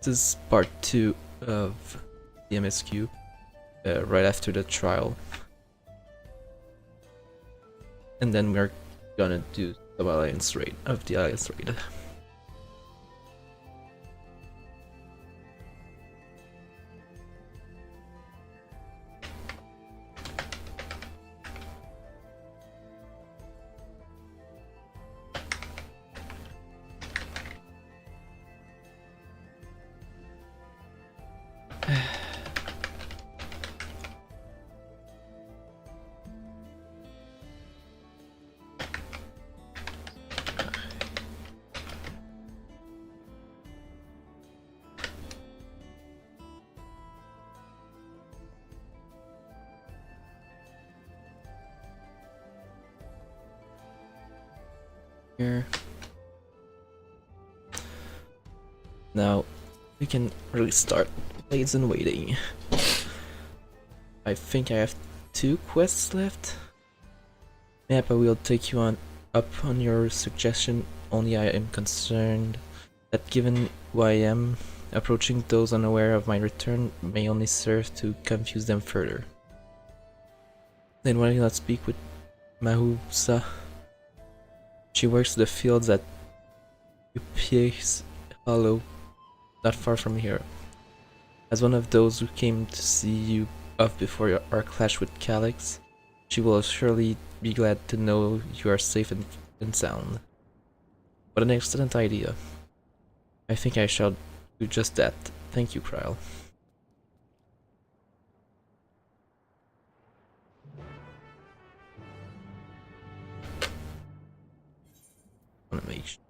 this is part 2 of the MSQ, right after the trial. And then we're gonna do some alliance raid of the alliance raid. Here. Now we can really start Blades and Waiting. I think I have 2 quests left. Yeah, but we'll take you up on your suggestion. Only I am concerned that given who I am, approaching those unaware of my return may only serve to confuse them further. Then why not speak with Mahusa? She works the fields at Upies Hollow, not far from here. As one of those who came to see you off before our clash with Calyx, she will surely be glad to know you are safe and sound. What an excellent idea. I think I shall do just that. Thank you, Kryle. I want to make sure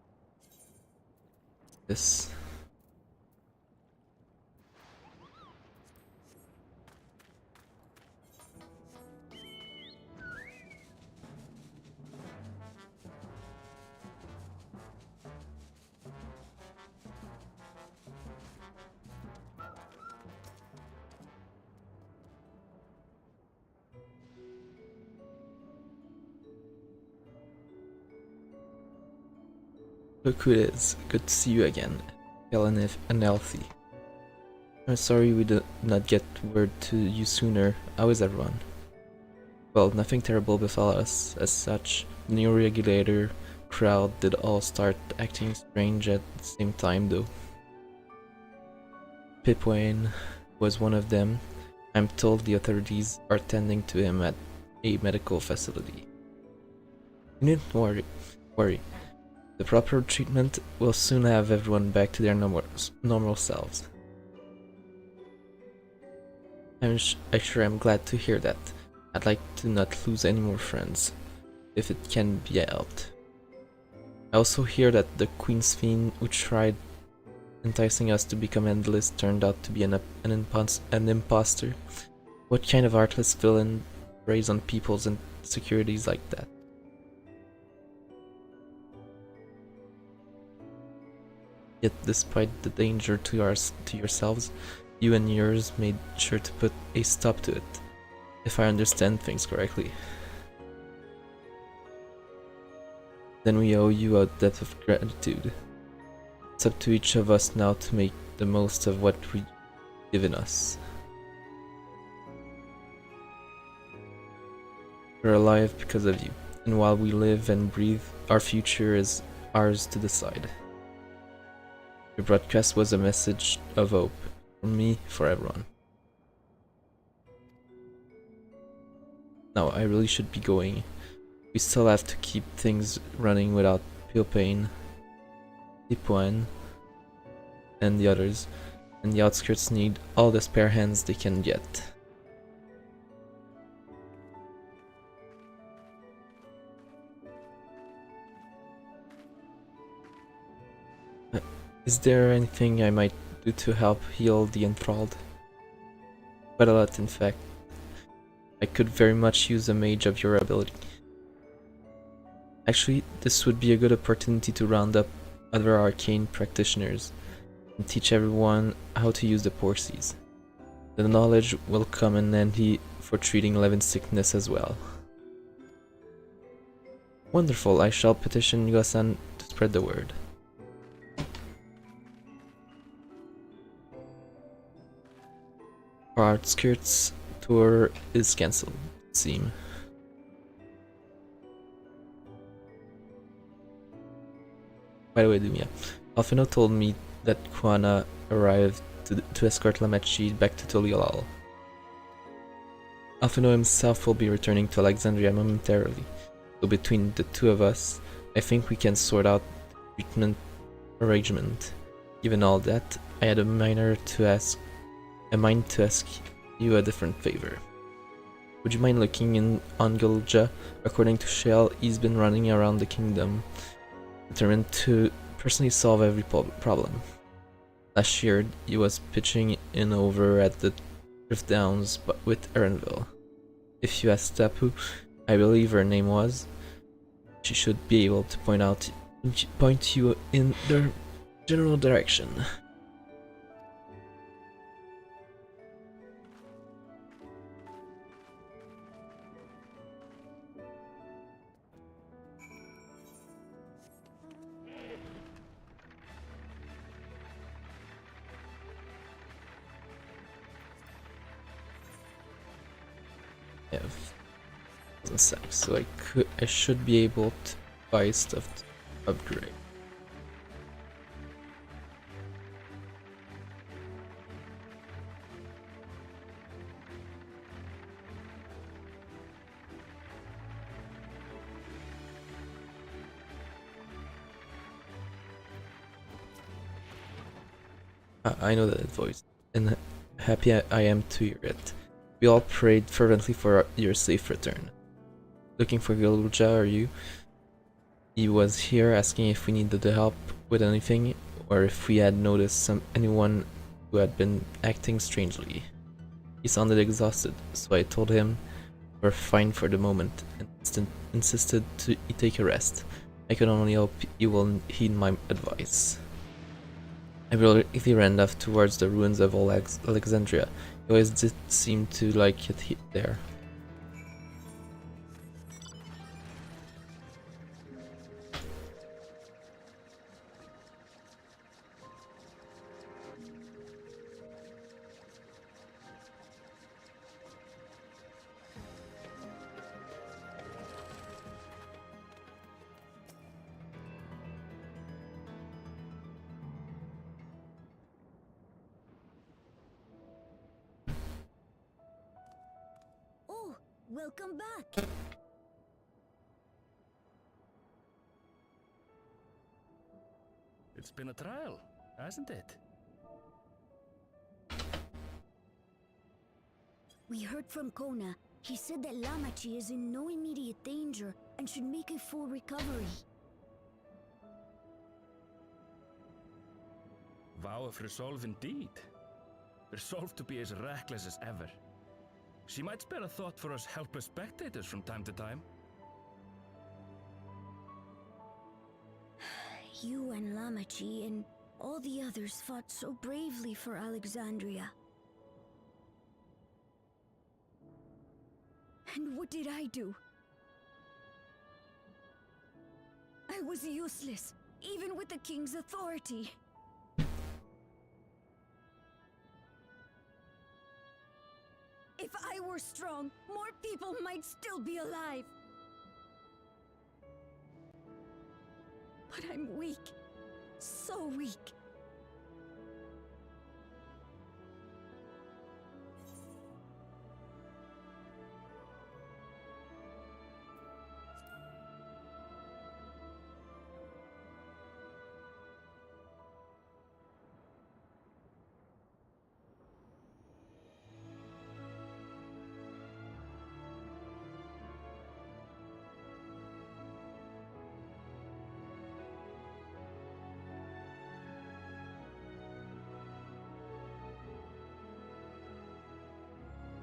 this. Look who it is. Good to see you again, Helen and healthy. I'm sorry we did not get word to you sooner. How is everyone? Well, nothing terrible befell us. As such, the new regulator crowd did all start acting strange at the same time though. Pipwayne was one of them. I'm told the authorities are tending to him at a medical facility. You needn't worry. The proper treatment will soon have everyone back to their normal selves. I'm glad to hear that. I'd like to not lose any more friends, if it can be helped. I also hear that the Queen's Fiend who tried enticing us to become endless turned out to be an imposter. What kind of heartless villain preys on people's insecurities like that? Yet despite the danger to yourselves, you and yours made sure to put a stop to it, if I understand things correctly. Then we owe you a debt of gratitude. It's up to each of us now to make the most of what we've given us. We're alive because of you, and while we live and breathe, our future is ours to decide. Your broadcast was a message of hope, from me, for everyone. Now, I really should be going. We still have to keep things running without Pilpain, Dipuan, and the others, and the outskirts need all the spare hands they can get. Is there anything I might do to help heal the enthralled? Quite a lot, in fact. I could very much use a mage of your ability. Actually, this would be a good opportunity to round up other arcane practitioners and teach everyone how to use the Porcies. The knowledge will come in handy for treating Levin sickness as well. Wonderful, I shall petition Yuga-san to spread the word. Our outskirts tour is cancelled, it seems. By the way, Dumia, Alfino told me that Kuana arrived to escort Lamachi back to Toliolal. Alfino himself will be returning to Alexandria momentarily, so between the two of us, I think we can sort out the treatment arrangement. Given all that, I had a mind to ask you a different favor. Would you mind looking in on Gulja? According to Shell, he's been running around the kingdom, determined to personally solve every problem. Last year, he was pitching in over at the Drift Downs with Erenville. If you ask Tapu, I believe her name was, she should be able to point you in the general direction. Yeah, so I should be able to buy stuff to upgrade. I know that voice, and happy I am to hear it. We all prayed fervently for your safe return. Looking for Gilja, are you? He was here asking if we needed the help with anything, or if we had noticed anyone who had been acting strangely. He sounded exhausted, so I told him we're fine for the moment, and insisted he take a rest. I can only hope he will heed my advice. I immediately ran off towards the ruins of old Alexandria. He always did seem to like it there. Welcome back! It's been a trial, hasn't it? We heard from Kona. He said that Lamachi is in no immediate danger and should make a full recovery. Vow of resolve indeed. Resolve to be as reckless as ever. She might spare a thought for us helpless spectators from time to time. You and Lamachi and all the others fought so bravely for Alexandria. And what did I do? I was useless, even with the king's authority. If I were strong, more people might still be alive. But I'm weak. So weak.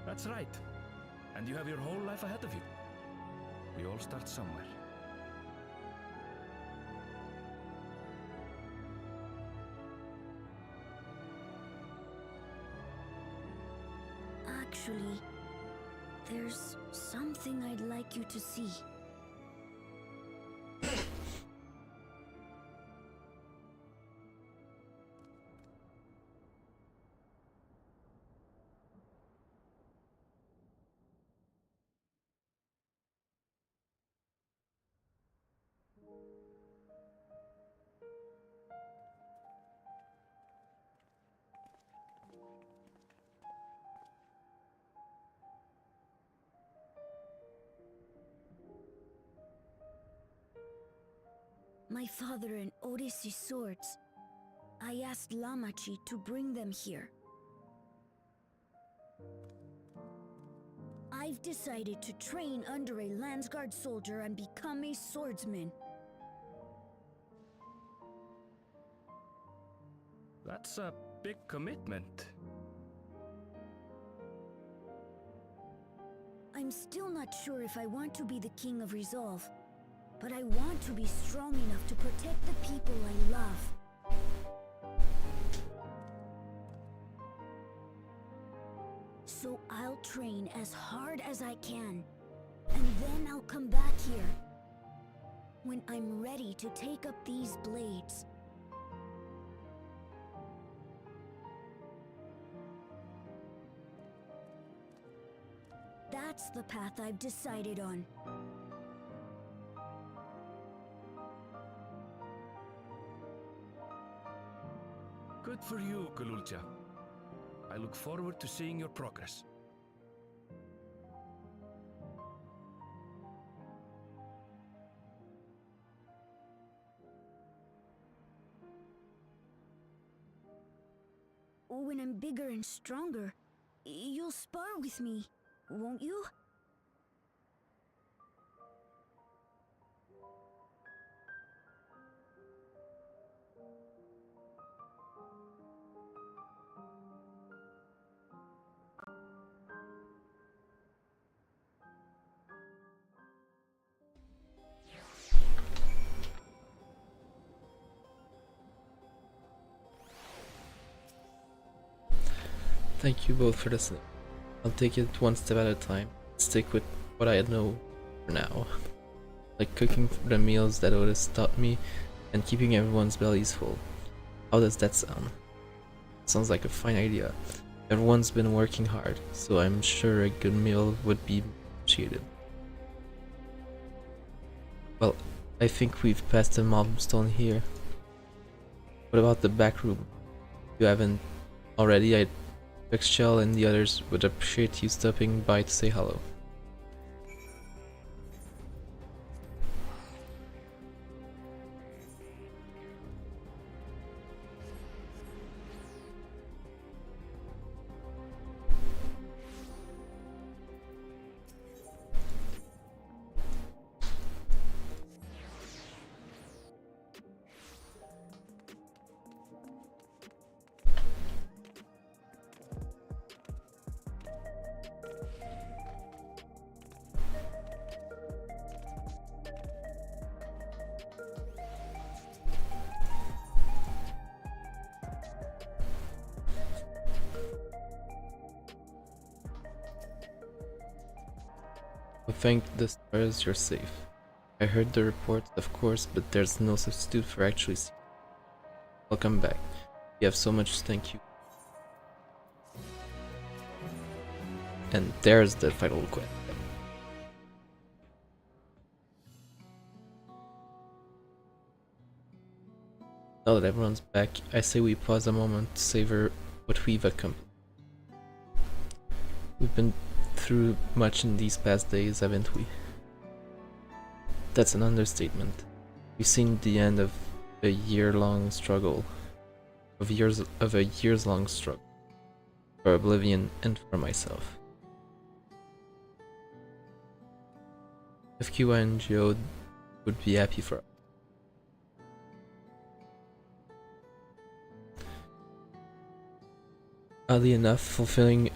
That's right. And you have your whole life ahead of you. We all start somewhere. Actually, there's something I'd like you to see. My father and Odyssey's swords. I asked Lamachi to bring them here. I've decided to train under a Landsguard soldier and become a swordsman. That's a big commitment. I'm still not sure if I want to be the King of Resolve, but I want to be strong enough to protect the people I love. So I'll train as hard as I can, and then I'll come back here when I'm ready to take up these blades. That's the path I've decided on. Good for you, Kululcha. I look forward to seeing your progress. When I'm bigger and stronger, you'll spar with me, won't you? Thank you both for listening. I'll take it one step at a time. Stick with what I know for now. Like cooking the meals that Otis taught me and keeping everyone's bellies full. How does that sound? Sounds like a fine idea. Everyone's been working hard, so I'm sure a good meal would be appreciated. Well, I think we've passed the milestone here. What about the back room? If you haven't already, Shell and the others would appreciate you stopping by to say hello. Well, thank the stars you're safe. I heard the reports, of course, but there's no substitute for actually seeing. Welcome back. You have so much to thank you. And there's the final quest. Now that everyone's back, I say we pause a moment to savor what we've accomplished. We've been through much in these past days, haven't we? That's an understatement. We've seen the end of a year-long struggle. Of a years-long struggle. For Oblivion and for myself. If Kiwa and Geode would be happy for us. Oddly enough, fulfilling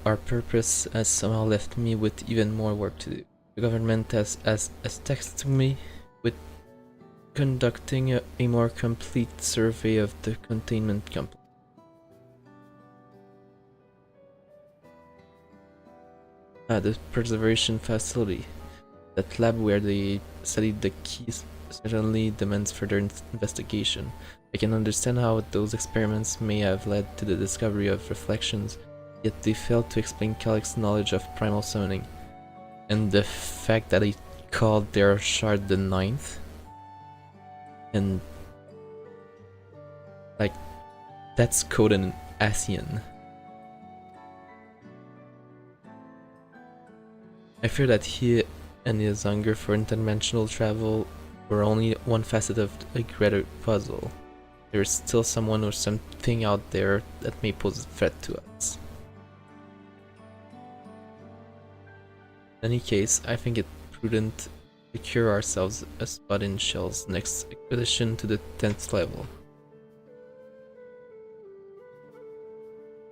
our purpose has somehow left me with even more work to do. The government has tasked me with conducting a more complete survey of the containment complex. The preservation facility. That lab where they studied the keys certainly demands further investigation. I can understand how those experiments may have led to the discovery of reflections, yet they failed to explain Calyx's knowledge of primal summoning. And the fact that he called their shard the ninth. And like, that's code in Asian. I fear that he and his hunger for interdimensional travel we're only one facet of a greater puzzle. There's still someone or something out there that may pose a threat to us. In any case, I think it prudent to secure ourselves a spot in Shell's next expedition to the 10th level.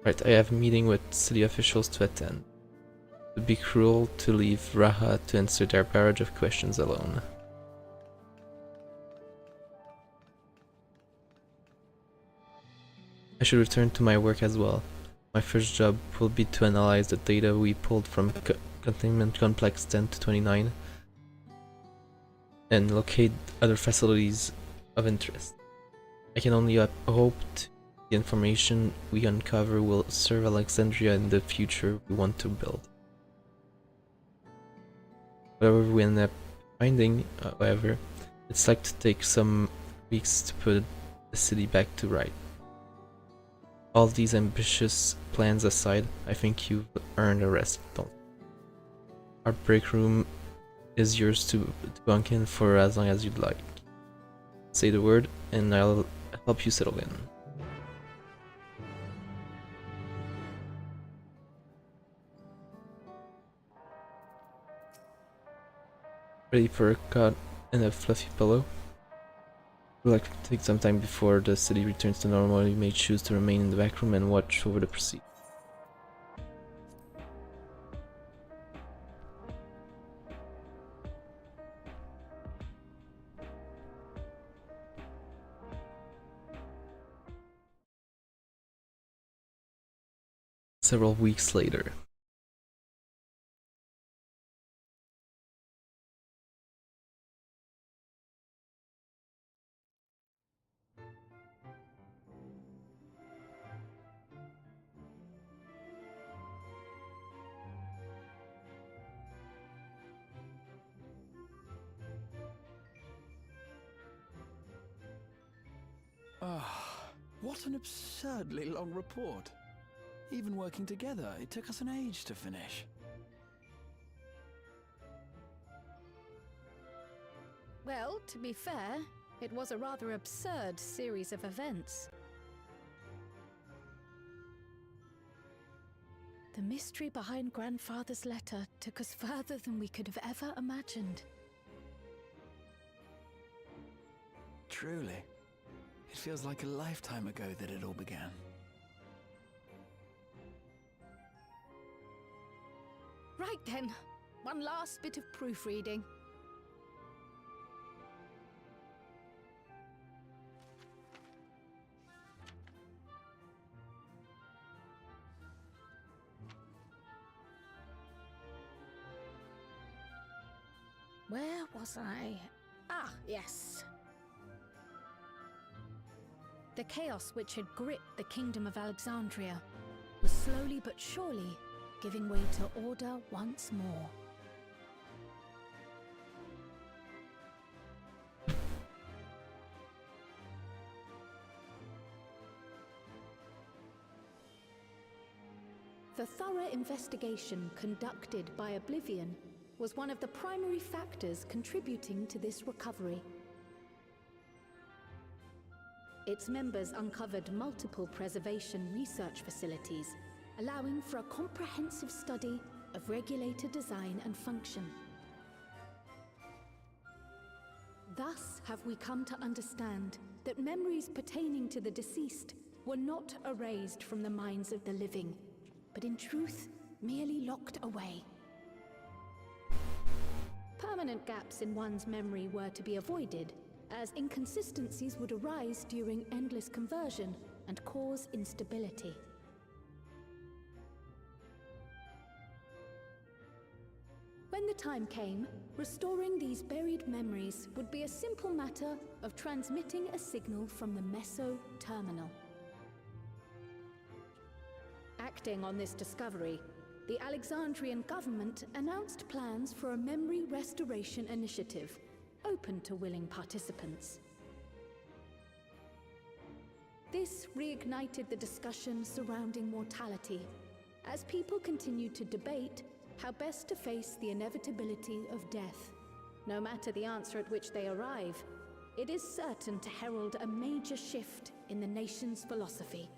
Right, I have a meeting with city officials to attend. It would be cruel to leave Raha to answer their barrage of questions alone. I should return to my work as well. My first job will be to analyze the data we pulled from Containment Complex 10 to 29 and locate other facilities of interest. I can only hope the information we uncover will serve Alexandria in the future we want to build. Whatever we end up finding, however, it's like to take some weeks to put the city back to right. All these ambitious plans aside, I think you've earned a rest, don't you? Our break room is yours to bunk in for as long as you'd like. Say the word, and I'll help you settle in. Ready for a cot and a fluffy pillow? We'd like to take some time before the city returns to normal. You may choose to remain in the back room and watch over the proceedings. Several weeks later. What an absurdly long report. Even working together, it took us an age to finish. Well, to be fair, it was a rather absurd series of events. The mystery behind Grandfather's letter took us further than we could have ever imagined. Truly. It feels like a lifetime ago that it all began. Right then, one last bit of proofreading. Where was I? Ah, yes. The chaos which had gripped the Kingdom of Alexandria was slowly but surely giving way to order once more. The thorough investigation conducted by Oblivion was one of the primary factors contributing to this recovery. Its members uncovered multiple preservation research facilities, allowing for a comprehensive study of regulator design and function. Thus have we come to understand that memories pertaining to the deceased were not erased from the minds of the living, but in truth, merely locked away. Permanent gaps in one's memory were to be avoided, as inconsistencies would arise during endless conversion and cause instability. When the time came, restoring these buried memories would be a simple matter of transmitting a signal from the Meso terminal. Acting on this discovery, the Alexandrian government announced plans for a memory restoration initiative, open to willing participants. This reignited the discussion surrounding mortality, as people continued to debate how best to face the inevitability of death. No matter the answer at which they arrive, it is certain to herald a major shift in the nation's philosophy.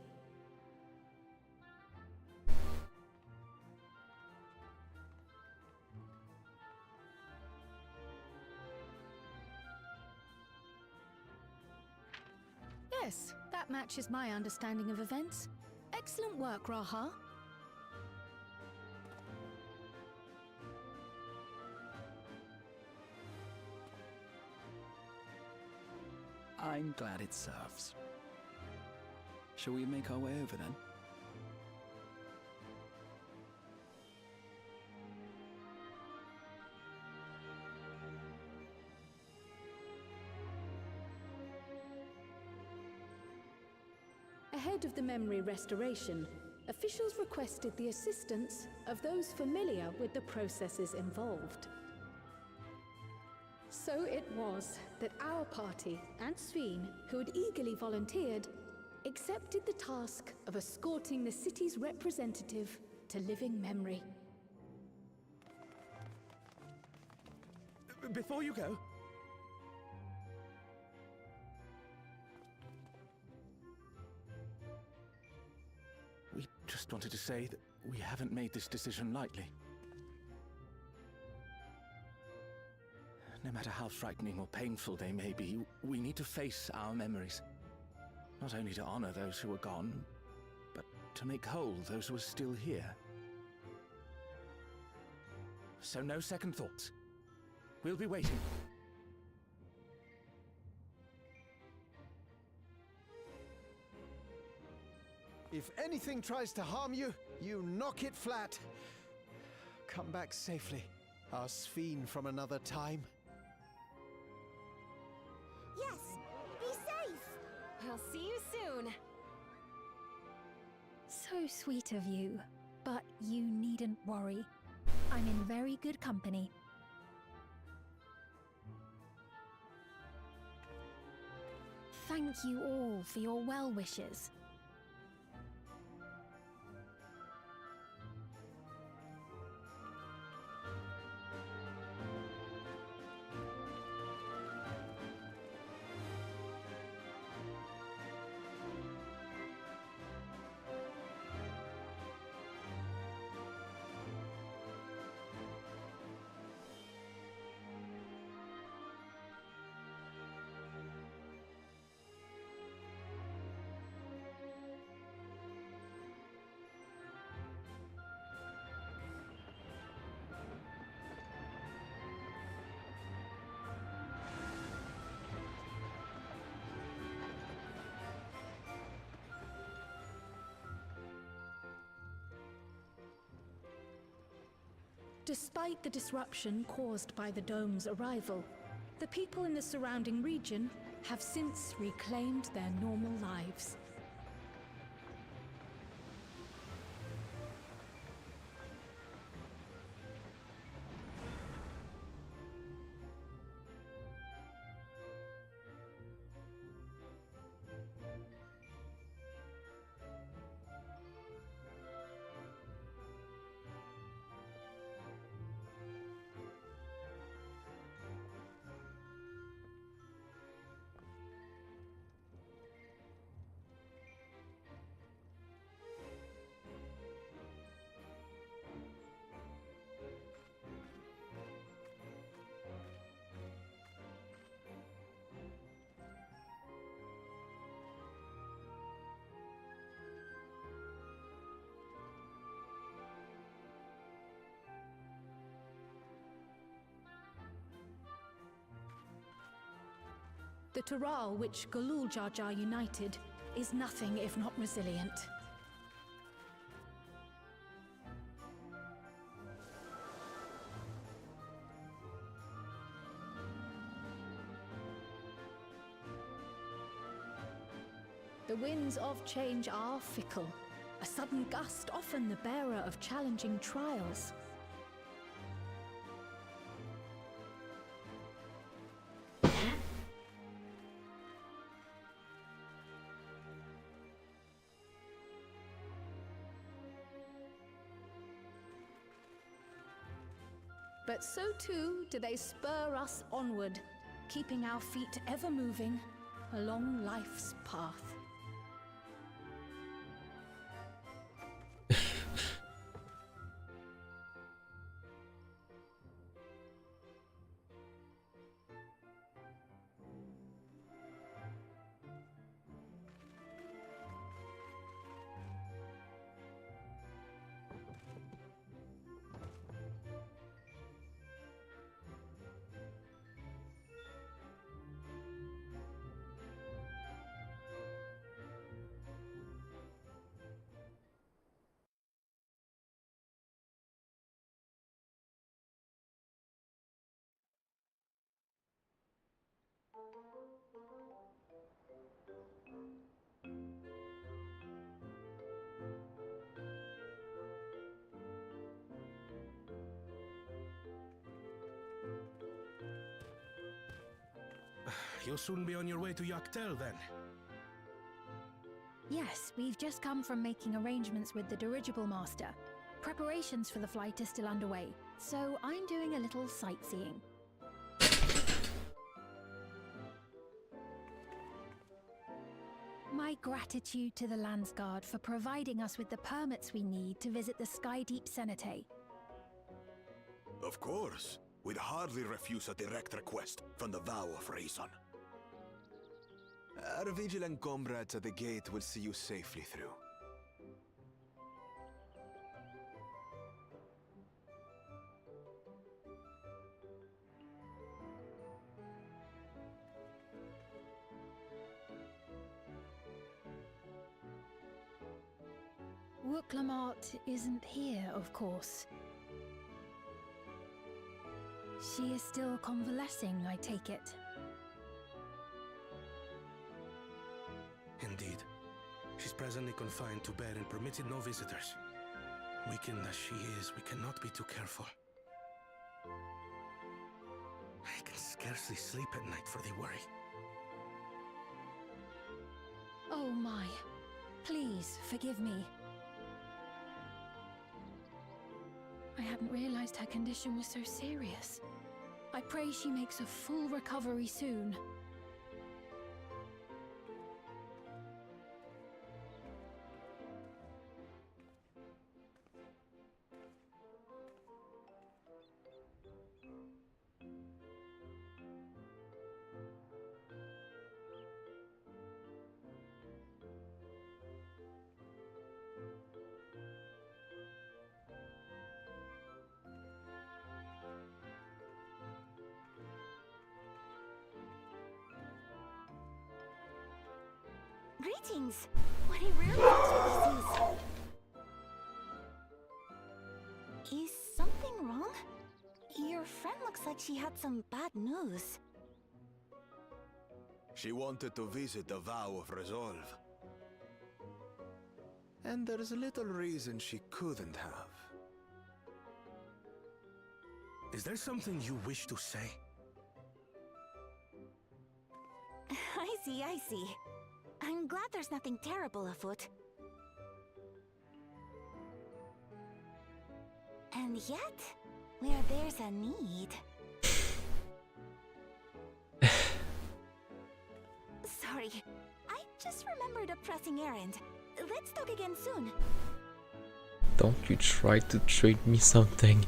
Yes, that matches my understanding of events. Excellent work, Raha. I'm glad it serves. Shall we make our way over then? Ahead of the memory restoration, officials requested the assistance of those familiar with the processes involved. So it was that our party and Sveen, who had eagerly volunteered, accepted the task of escorting the city's representative to living memory. Before you go, we just wanted to say that we haven't made this decision lightly. No matter how frightening or painful they may be, we need to face our memories. Not only to honor those who are gone, but to make whole those who are still here. So no second thoughts. We'll be waiting. If anything tries to harm you, you knock it flat. Come back safely, our Sveen from another time. Yes! Be safe! I'll see you soon! So sweet of you, but you needn't worry. I'm in very good company. Thank you all for your well wishes. Despite the disruption caused by the dome's arrival, the people in the surrounding region have since reclaimed their normal lives. The Taral which Galul Jar Jar united is nothing if not resilient. The winds of change are fickle. A sudden gust often the bearer of challenging trials. but so too do they spur us onward, keeping our feet ever moving along life's path. You'll soon be on your way to Yaktel, then? Yes, we've just come from making arrangements with the dirigible master. Preparations for the flight are still underway, so I'm doing a little sightseeing. My gratitude to the Landsguard for providing us with the permits we need to visit the Skydeep Cenotaph. Of course. We'd hardly refuse a direct request from the vow of reason. Our vigilant comrades at the gate will see you safely through. Wooklamart isn't here, of course. She is still convalescing, I take it. Indeed. She's presently confined to bed and permitted no visitors. Weakened as she is, we cannot be too careful. I can scarcely sleep at night for the worry. Oh my. Please, forgive me. I hadn't realized her condition was so serious. I pray she makes a full recovery soon. Greetings! What a rare creature this is! Is something wrong? Your friend looks like she had some bad news. She wanted to visit the vow of resolve. And there's little reason she couldn't have. Is there something you wish to say? I see. I'm glad there's nothing terrible afoot. And yet, where there's a need... Sorry, I just remembered a pressing errand. Let's talk again soon. Don't you try to trade me something.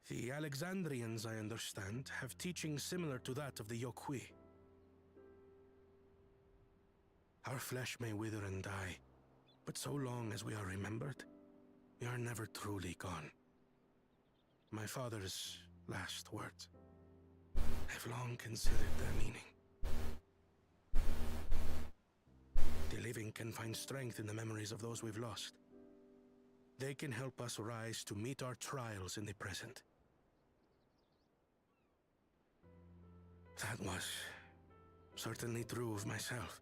The Alexandrians, I understand, have teachings similar to that of the Yokui. Our flesh may wither and die, but so long as we are remembered, we are never truly gone. My father's last words. I've long considered their meaning. The living can find strength in the memories of those we've lost. They can help us rise to meet our trials in the present. That was certainly true of myself.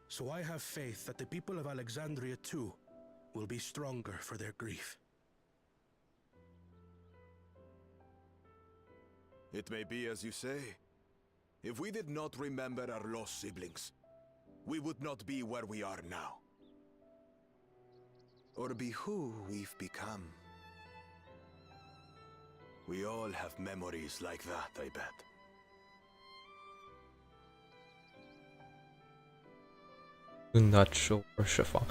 So I have faith that the people of Alexandria too will be stronger for their grief. It may be as you say. If we did not remember our lost siblings, we would not be where we are now. Or be who we've become. We all have memories like that, I bet. Not sure, Chiffon.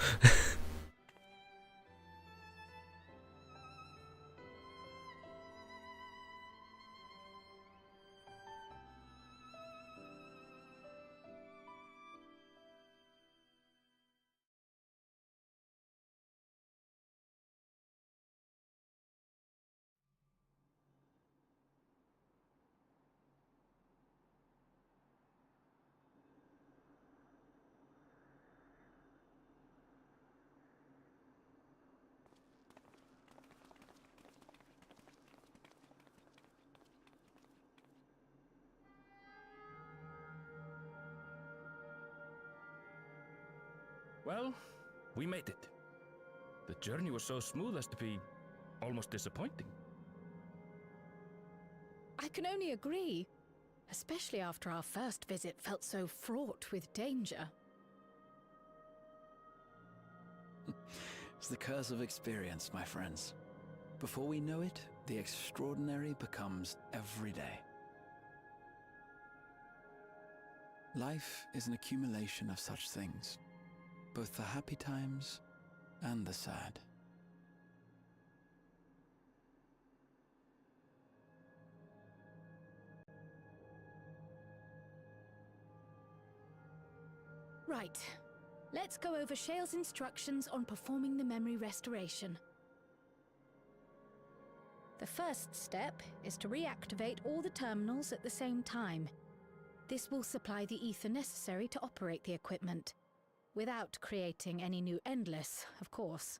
Well, we made it. The journey was so smooth as to be almost disappointing. I can only agree, especially after our first visit felt so fraught with danger. It's the curse of experience, my friends. Before we know it, the extraordinary becomes every day. Life is an accumulation of such things, both the happy times and the sad. Right. Let's go over Shale's instructions on performing the memory restoration. The first step is to reactivate all the terminals at the same time. This will supply the ether necessary to operate the equipment, without creating any new endless, of course.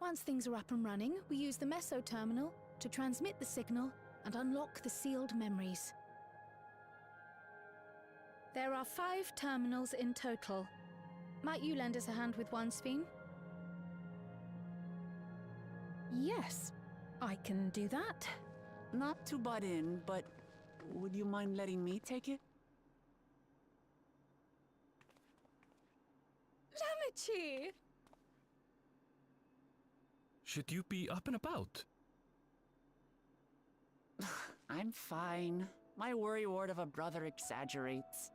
Once things are up and running, we use the meso terminal to transmit the signal and unlock the sealed memories. There are 5 terminals in total. Might you lend us a hand with one, Sphene? Yes, I can do that. Not to butt in, but would you mind letting me take it? Lamichi! Should you be up and about? I'm fine. My worrywart of a brother exaggerates.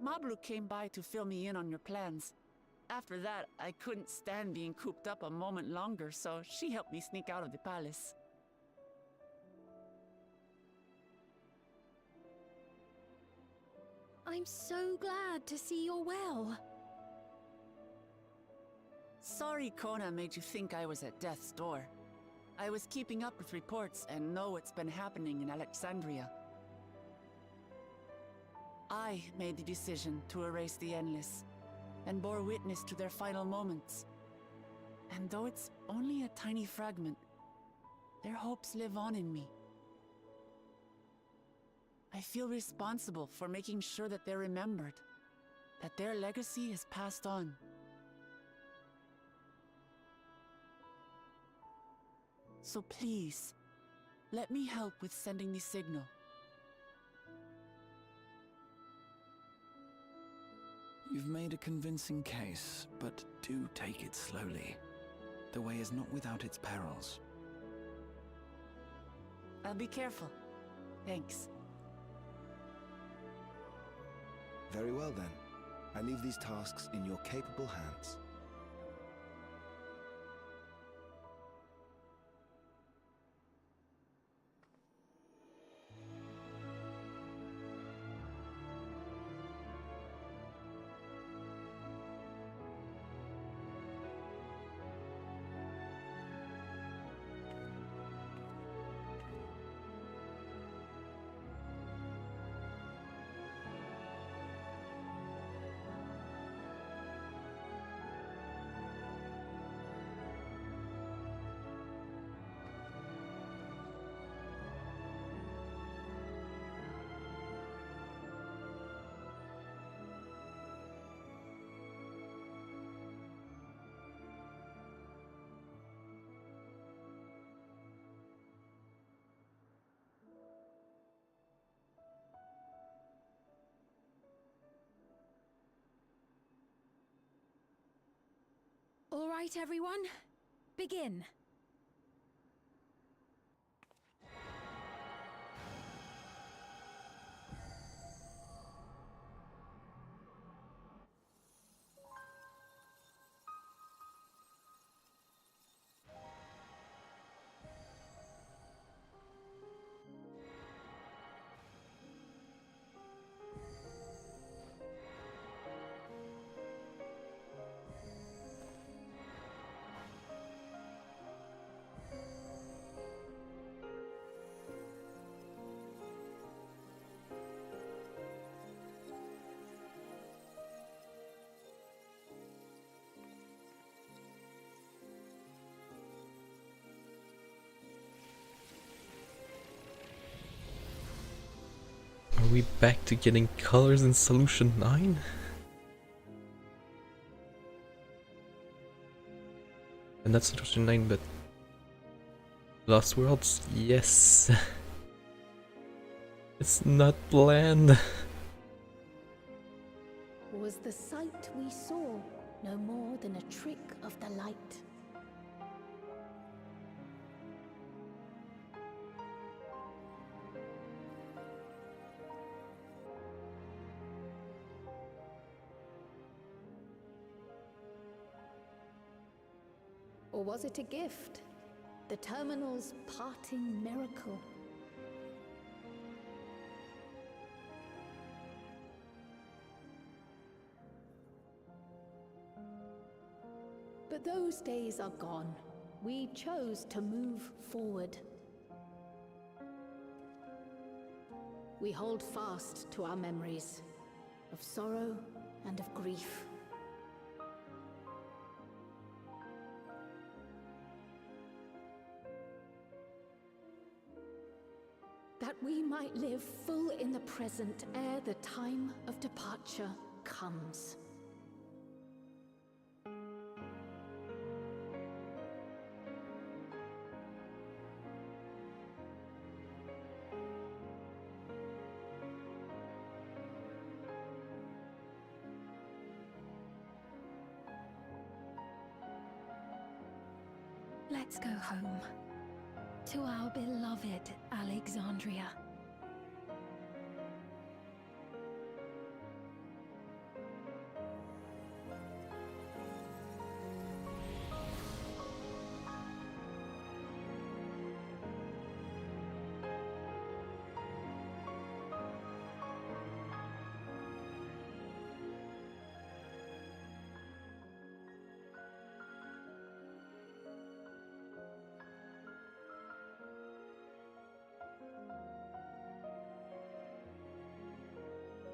Mablu came by to fill me in on your plans. After that, I couldn't stand being cooped up a moment longer, so she helped me sneak out of the palace. I'm so glad to see you're well. Sorry Kona made you think I was at death's door. I was keeping up with reports and know what's been happening in Alexandria. I made the decision to erase the Endless, and bore witness to their final moments. And though it's only a tiny fragment, their hopes live on in me. I feel responsible for making sure that they're remembered, that their legacy is passed on. So please, let me help with sending the signal. You've made a convincing case, but do take it slowly. The way is not without its perils. I'll be careful. Thanks. Very well then. I leave these tasks in your capable hands. All right, everyone. Begin. Are we back to getting colors in Solution 9? And not Solution 9, but Lost Worlds? Yes. It's not planned. Was the sight we saw no more than a trick of the light? Or was it a gift? The Terminal's parting miracle? But those days are gone. We chose to move forward. We hold fast to our memories of sorrow and of grief. That we might live full in the present ere the time of departure comes. Let's go home. To our beloved Alexandria.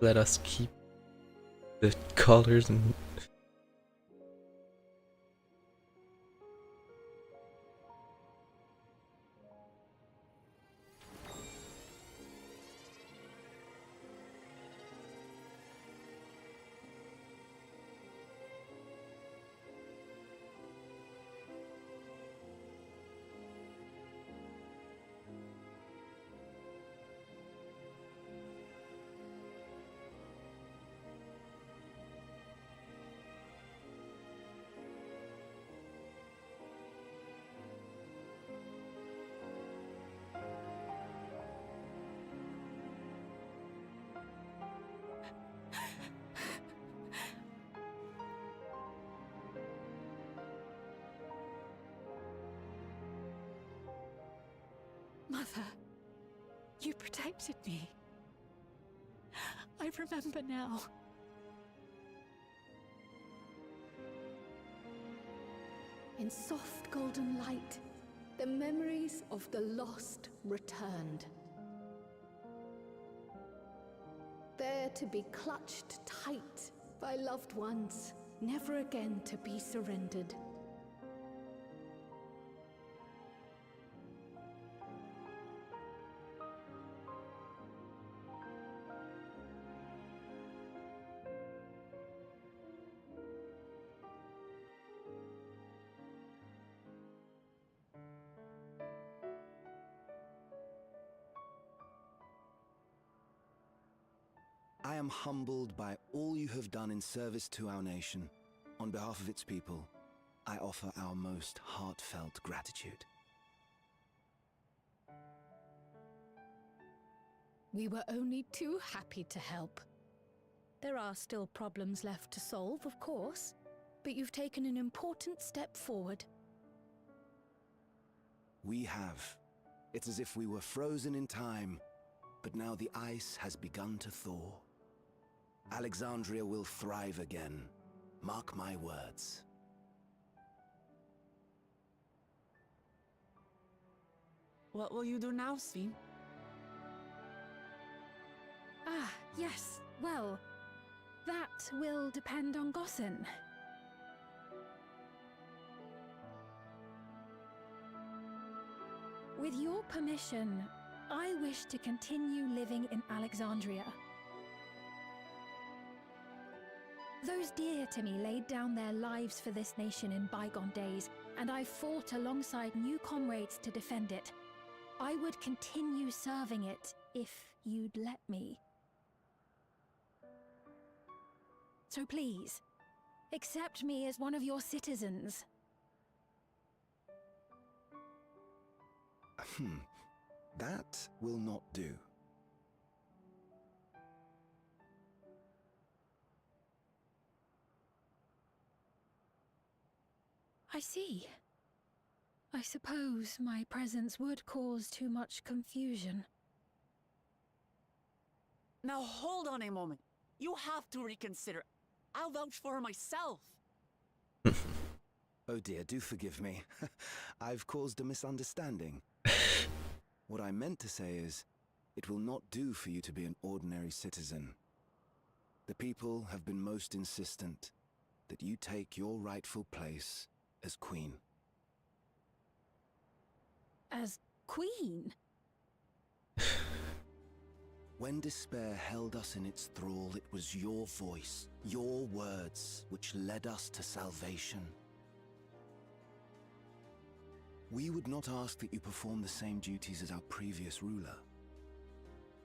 Let us keep the colors and Mother, you protected me. I remember now. In soft golden light, the memories of the lost returned. There to be clutched tight by loved ones, never again to be surrendered. I am humbled by all you have done in service to our nation, on behalf of its people. I offer our most heartfelt gratitude. We were only too happy to help. There are still problems left to solve, of course, but you've taken an important step forward. We have. It's as if we were frozen in time, but now the ice has begun to thaw. Alexandria will thrive again. Mark my words. What will you do now, Sven? Ah, yes. Well, that will depend on Gossen. With your permission, I wish to continue living in Alexandria. Those dear to me laid down their lives for this nation in bygone days, and I fought alongside new comrades to defend it. I would continue serving it if you'd let me. So please, accept me as one of your citizens. That will not do. I see. I suppose my presence would cause too much confusion. Now hold on a moment. You have to reconsider. I'll vouch for her myself. Oh dear, do forgive me. I've caused a misunderstanding. What I meant to say is, it will not do for you to be an ordinary citizen. The people have been most insistent that you take your rightful place as queen. As queen? When despair held us in its thrall, it was your voice, your words, which led us to salvation. We would not ask that you perform the same duties as our previous ruler.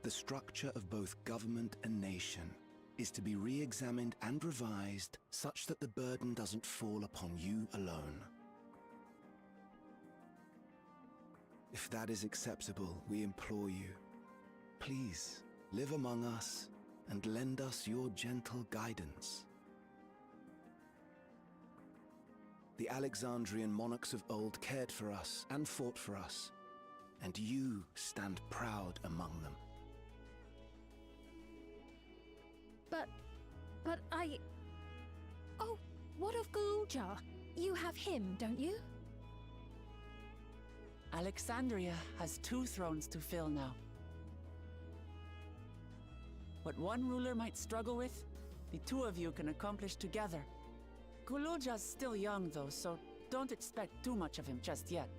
The structure of both government and nation is to be re-examined and revised such that the burden doesn't fall upon you alone. If that is acceptable, we implore you, please live among us and lend us your gentle guidance. The Alexandrian monarchs of old cared for us and fought for us, and you stand proud among them. But I... Oh, what of Galuja? You have him, don't you? Alexandria has 2 thrones to fill now. What one ruler might struggle with, the 2 of you can accomplish together. Galuja's still young though, so don't expect too much of him just yet.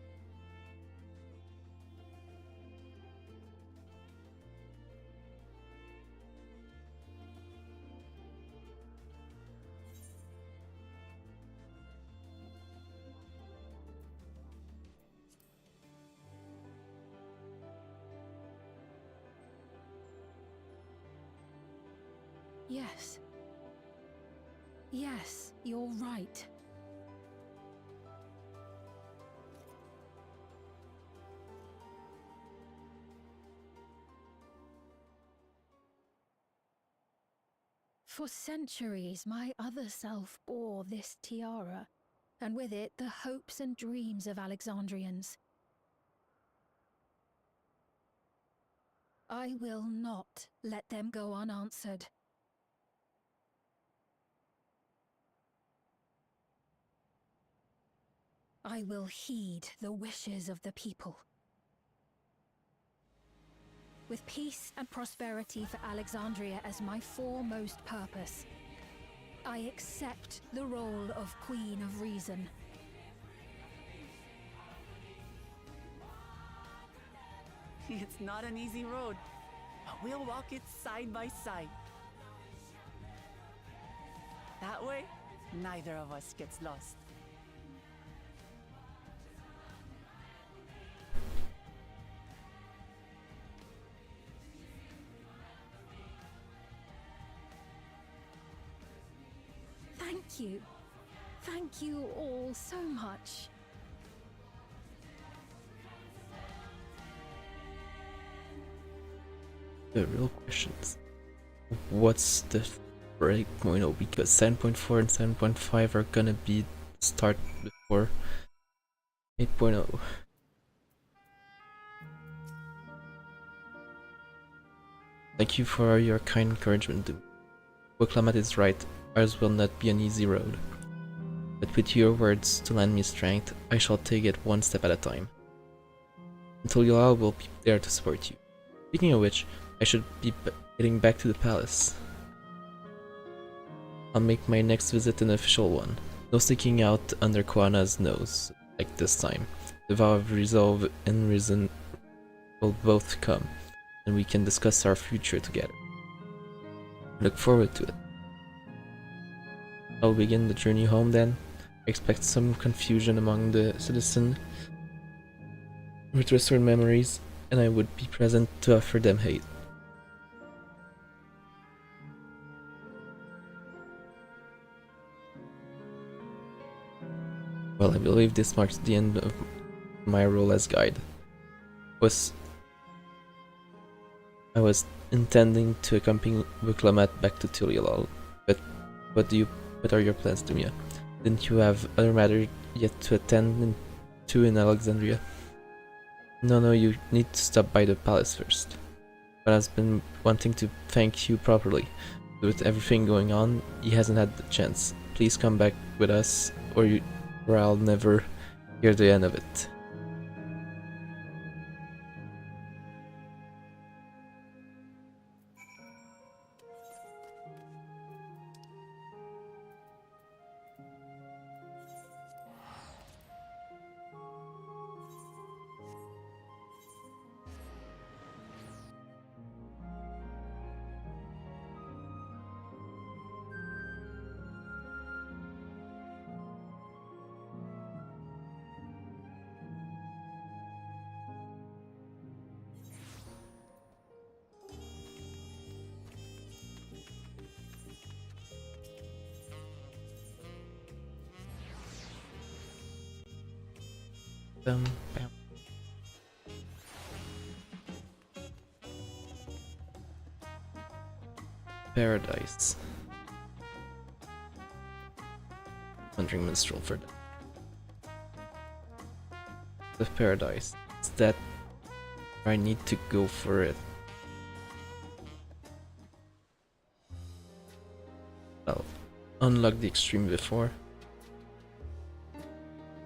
Yes. Yes, you're right. For centuries, my other self bore this tiara, and with it the hopes and dreams of Alexandrians. I will not let them go unanswered. I will heed the wishes of the people. With peace and prosperity for Alexandria as my foremost purpose, I accept the role of Queen of Reason. It's not an easy road, but we'll walk it side by side. That way, neither of us gets lost. Thank you. Thank you all so much. The real questions. What's the breakpoint? Oh, because 7.4 and 7.5 are gonna be start before 8.0. Thank you for your kind encouragement. Boklamat is right, ours will not be an easy road. But with your words to lend me strength, I shall take it one step at a time. Until Yulal will be there to support you. Speaking of which, I should be getting back to the palace. I'll make my next visit an official one. No sticking out under Koana's nose, like this time. The vow of resolve and reason will both come, and we can discuss our future together. I look forward to it. I'll begin the journey home then. I expect some confusion among the citizens with restored memories, and I would be present to offer them aid. Well, I believe this marks the end of my role as guide. I was intending to accompany Buklamat back to Tulialal, but what are your plans, Dumia? Didn't you have other matters yet to attend to in Alexandria? No, you need to stop by the palace first. But I've been wanting to thank you properly. With everything going on, he hasn't had the chance. Please come back with us, or I'll never hear the end of it. Bam. Paradise. Wandering minstrel for that. The paradise. Is that where I need to go for it? I'll unlock the extreme before.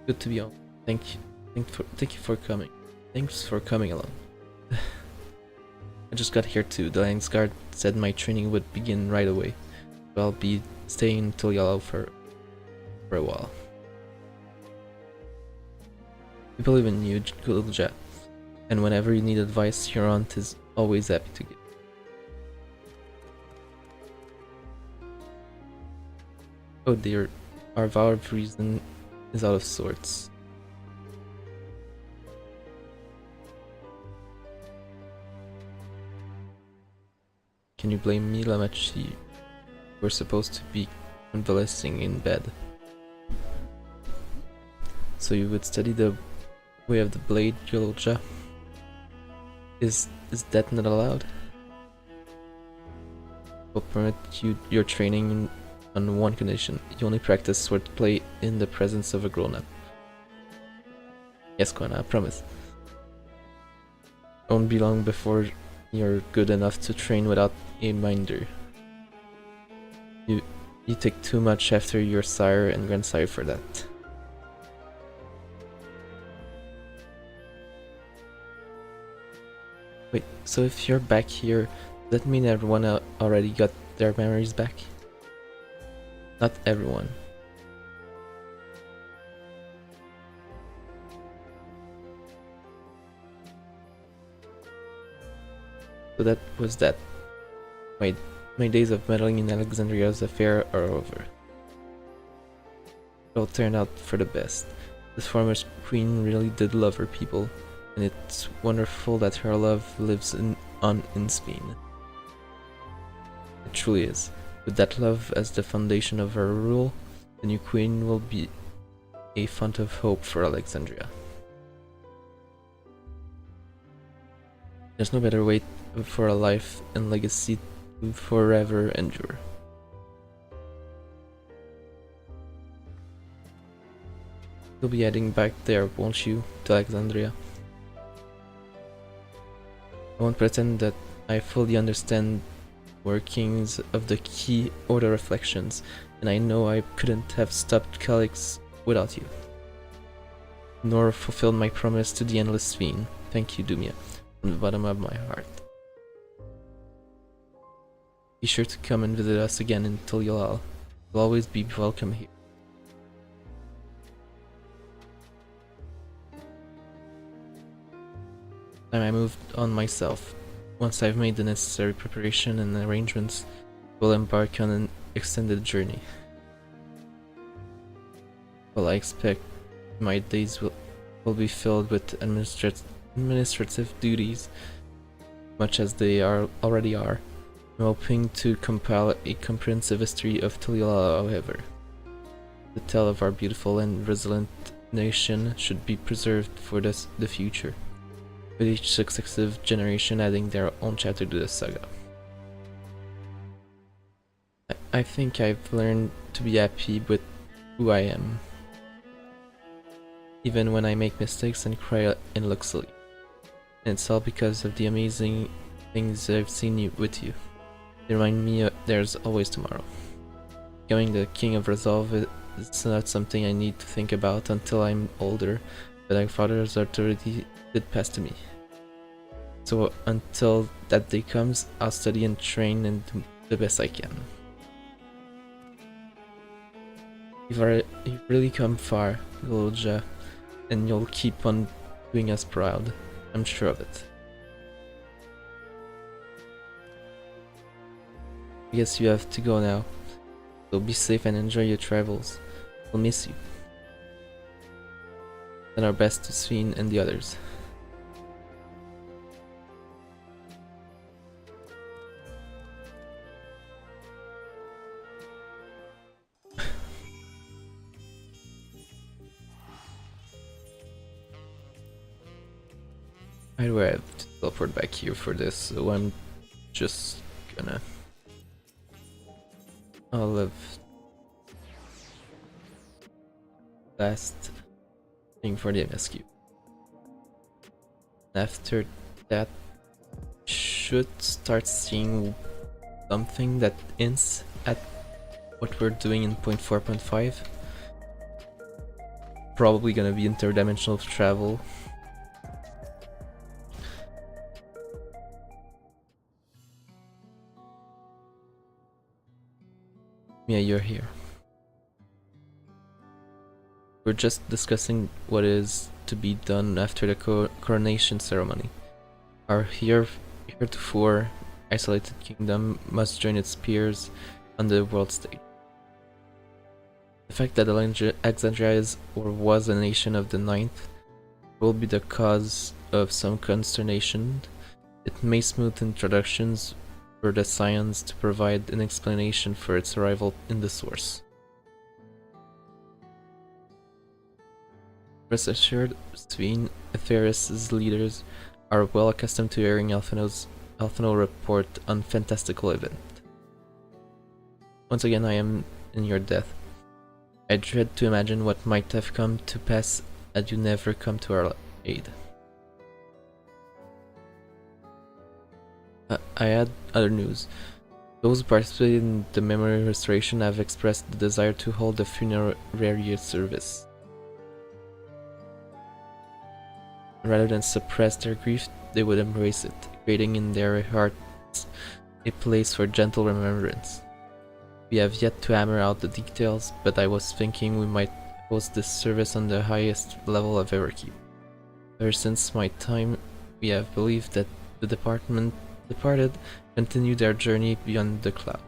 Good to be on. Thank you. Thank you for coming. Thanks for coming along. I just got here too. The Lands Guard said my training would begin right away. So I'll be staying until Yellow for a while. We believe in you, Gulja, and whenever you need advice, your aunt is always happy to give. Oh dear, our vow of reason is out of sorts. Can you blame me, Lamachi? We're supposed to be convalescing in bed. So you would study the way of the blade, Yolja? Is that not allowed? Will permit you your training on one condition. You only practice swordplay in the presence of a grown-up. Yes, Kona, I promise. Won't be long before you're good enough to train without a minder. You take too much after your sire and grandsire for that. Wait, so if you're back here, does that mean everyone already got their memories back? Not everyone. So that was that. My days of meddling in Alexandria's affair are over. It all turned out for the best. This former queen really did love her people, and it's wonderful that her love lives on in Spain. It truly is. With that love as the foundation of her rule, The new queen will be a font of hope for Alexandria. There's no better way for a life and legacy to forever endure. You'll be heading back there, won't you, to Alexandria? I won't pretend that I fully understand workings of the key order reflections, and I know I couldn't have stopped Calyx without you, nor fulfilled my promise to the Endless Fiend. Thank you, Dumia, from the bottom of my heart. Be sure to come and visit us again in Tulyal. You'll always be welcome here. Time I moved on myself. Once I've made the necessary preparation and arrangements, we'll embark on an extended journey. Well, I expect my days will be filled with administrative duties, much as they already are. I'm hoping to compile a comprehensive history of Tulyal, however. The tale of our beautiful and resilient nation should be preserved for the future, with each successive generation adding their own chapter to the saga. I think I've learned to be happy with who I am, even when I make mistakes and cry and look silly. And it's all because of the amazing things I've seen with you. They remind me there's always tomorrow. Becoming the King of Resolve is not something I need to think about until I'm older, but my father's authority did pass to me. So until that day comes, I'll study and train and do the best I can. You've really come far, Golja, and you'll keep on doing us proud. I'm sure of it. I guess you have to go now, so be safe and enjoy your travels. We'll miss you. And our best to Sven and the others. I do have to teleport back here for this, so I'm just gonna... I'll have last thing for the MSQ. After that, should start seeing something that hints at what we're doing in 0.4.5. Probably gonna be interdimensional travel. Yeah, you're here. We're just discussing what is to be done after the coronation ceremony. Our heretofore isolated kingdom must join its peers on the world stage. The fact that Alexandria is or was a nation of the ninth will be the cause of some consternation. It may smooth introductions for the science to provide an explanation for its arrival in the source. Rest assured, Sven, Atheris' leaders are well accustomed to hearing Alphino report on fantastical event. Once again, I am in your death. I dread to imagine what might have come to pass had you never come to our aid. I had other news. Those who participated in the memory restoration have expressed the desire to hold a funerary service. Rather than suppress their grief, they would embrace it, creating in their hearts a place for gentle remembrance. We have yet to hammer out the details, but I was thinking we might host this service on the highest level of hierarchy. Ever since my time, we have believed that the departed continue their journey beyond the cloud.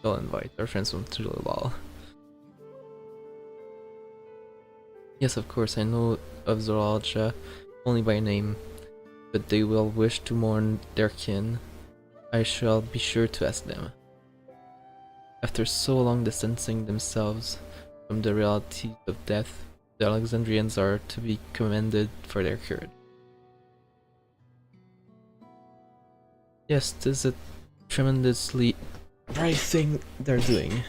I'll invite our friends from Tulyal. Yes, of course, I know of Zoralja only by name, but they will wish to mourn their kin. I shall be sure to ask them. After so long distancing themselves from the reality of death, the Alexandrians are to be commended for their courage. Yes, this is a tremendously brave thing they're doing.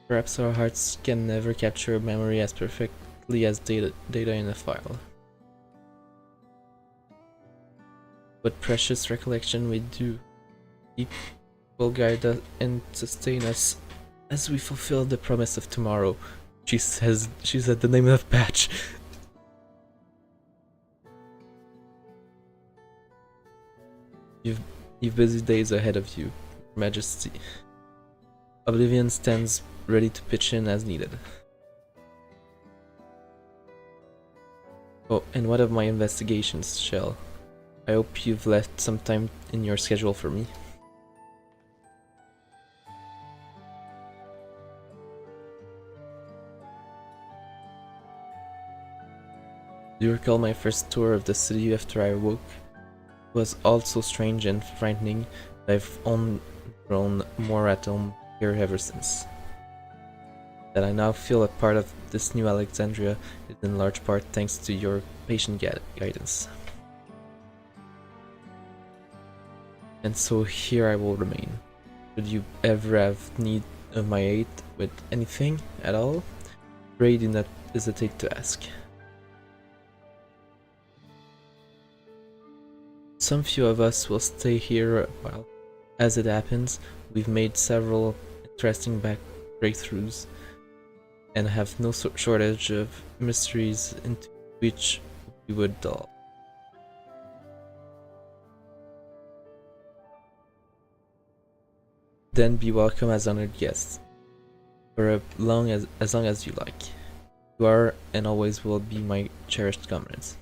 Perhaps our hearts can never capture memory as perfectly as data in a file. But precious recollection we do keep will guide us and sustain us as we fulfill the promise of tomorrow. She said the name of patch. You've busy days ahead of you, Majesty. Oblivion stands ready to pitch in as needed. Oh, and what of my investigations, Shell? I hope you've left some time in your schedule for me. Do you recall my first tour of the city after I awoke? It was all so strange and frightening that I've only grown more at home here ever since. That I now feel a part of this new Alexandria is in large part thanks to your patient guidance. And so here I will remain. Should you ever have need of my aid with anything at all, pray do not hesitate to ask. Some few of us will stay here a while. As it happens, we've made several interesting breakthroughs and have no shortage of mysteries into which we would delve. Then be welcome as honored guests, for as long as you like. You are and always will be my cherished comrades.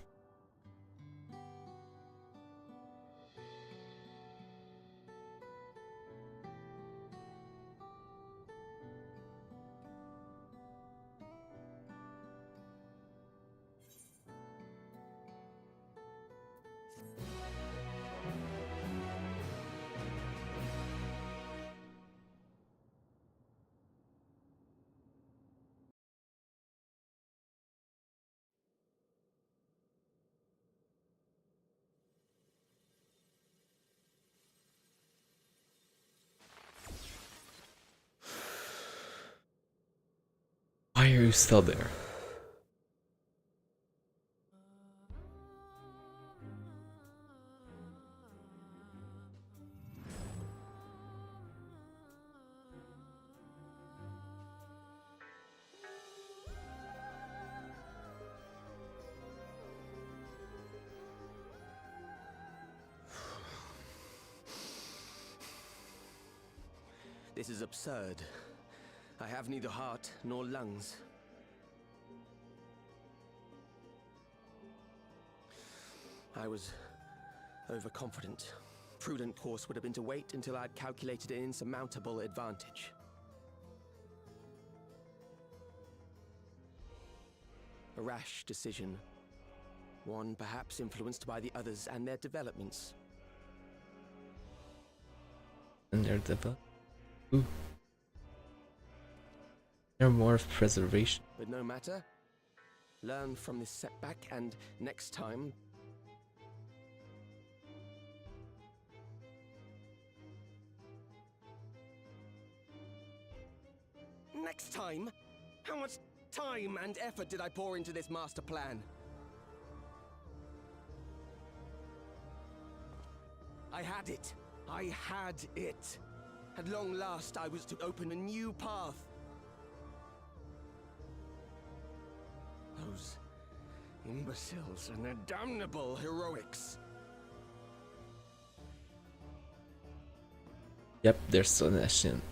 Why are you still there? This is absurd. I have neither heart nor lungs. I was overconfident. Prudent course would have been to wait until I'd calculated an insurmountable advantage. A rash decision. One perhaps influenced by the others and their developments. And their development? Ooh. They're more of preservation. But no matter. Learn from this setback and next time... Next time? How much time and effort did I pour into this master plan? I had it. I had it. At long last, I was to open a new path. Those imbeciles and their damnable heroics. Yep, they're so nascent.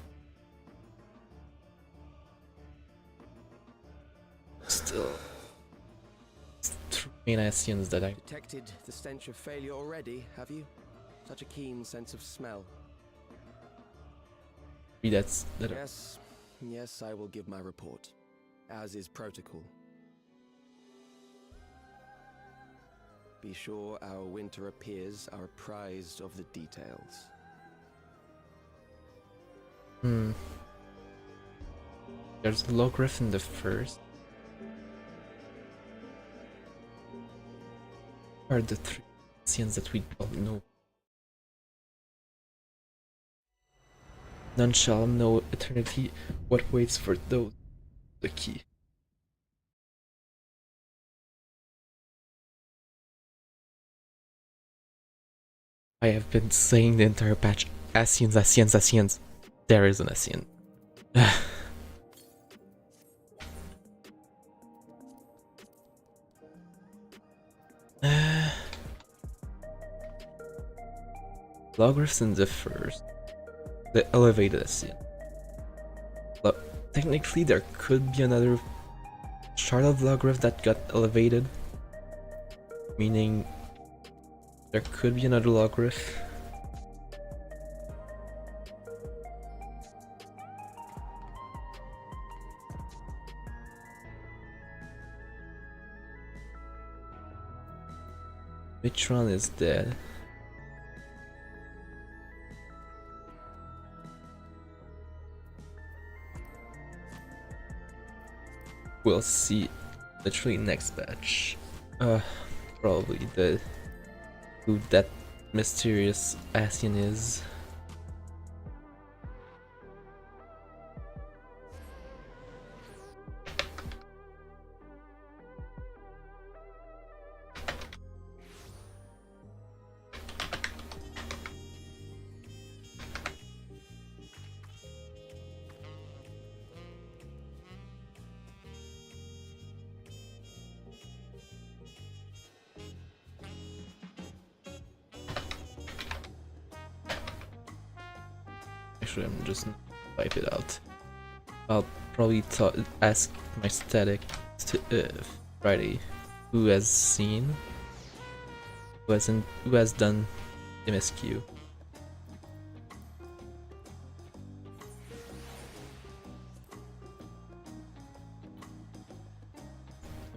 Still, three Nassians that I detected the stench of failure already, have you? Such a keen sense of smell. that's that. Yes, I will give my report. as is protocol. Be sure our winter peers are apprised of the details. There's a logriff in the first. Are the three scenes that we don't know? None shall know eternity. What waits for those? The key. I have been saying the entire patch, Asians, Asians, Asians. There is an Asian. Logriffs in the first. The elevated Asian. Look, technically there could be another shard of Logriff that got elevated. Meaning there could be another Logriff. Mitron is dead. We'll see literally next batch. Probably who that mysterious Asian is. Actually, I'm just gonna wipe it out. I'll probably ask my static to Friday who has seen, who has done MSQ.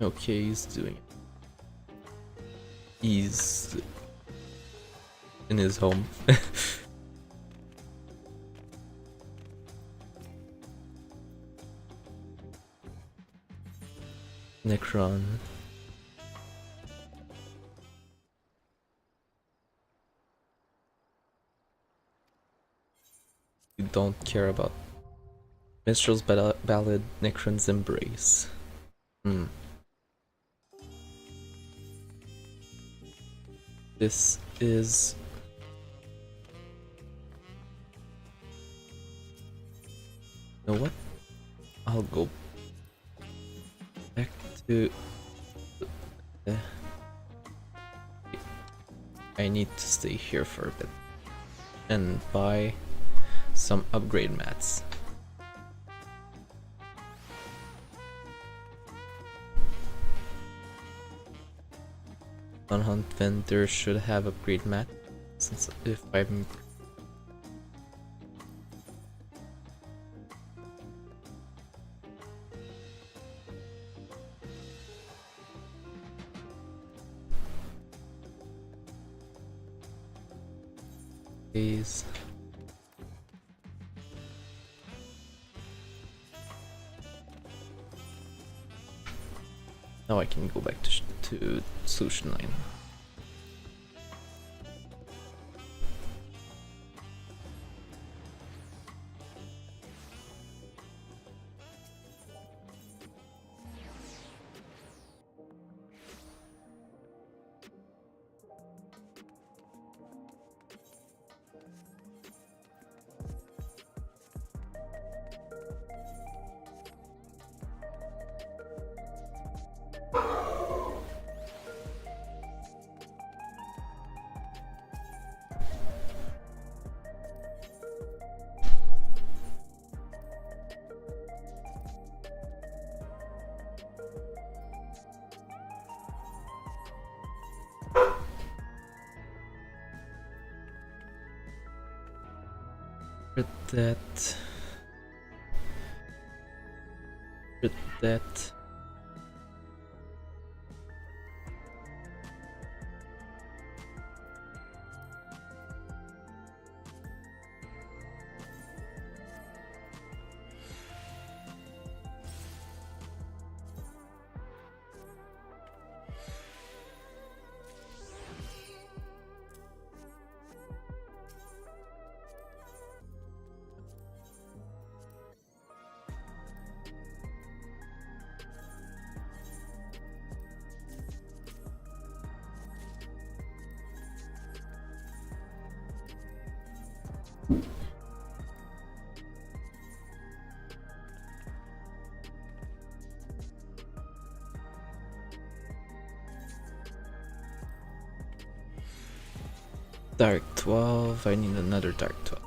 Okay, he's doing it. He's in his home. Necron. You don't care about Minstrel's Ballad, Necron's Embrace. This is... You know what? I'll go back to... I need to stay here for a bit and buy some upgrade mats. On-hunt vendor should have upgrade mat, since if I'm... Please. Now I can go back to Solution 9. That with that. Dark 12, I need another dark 12.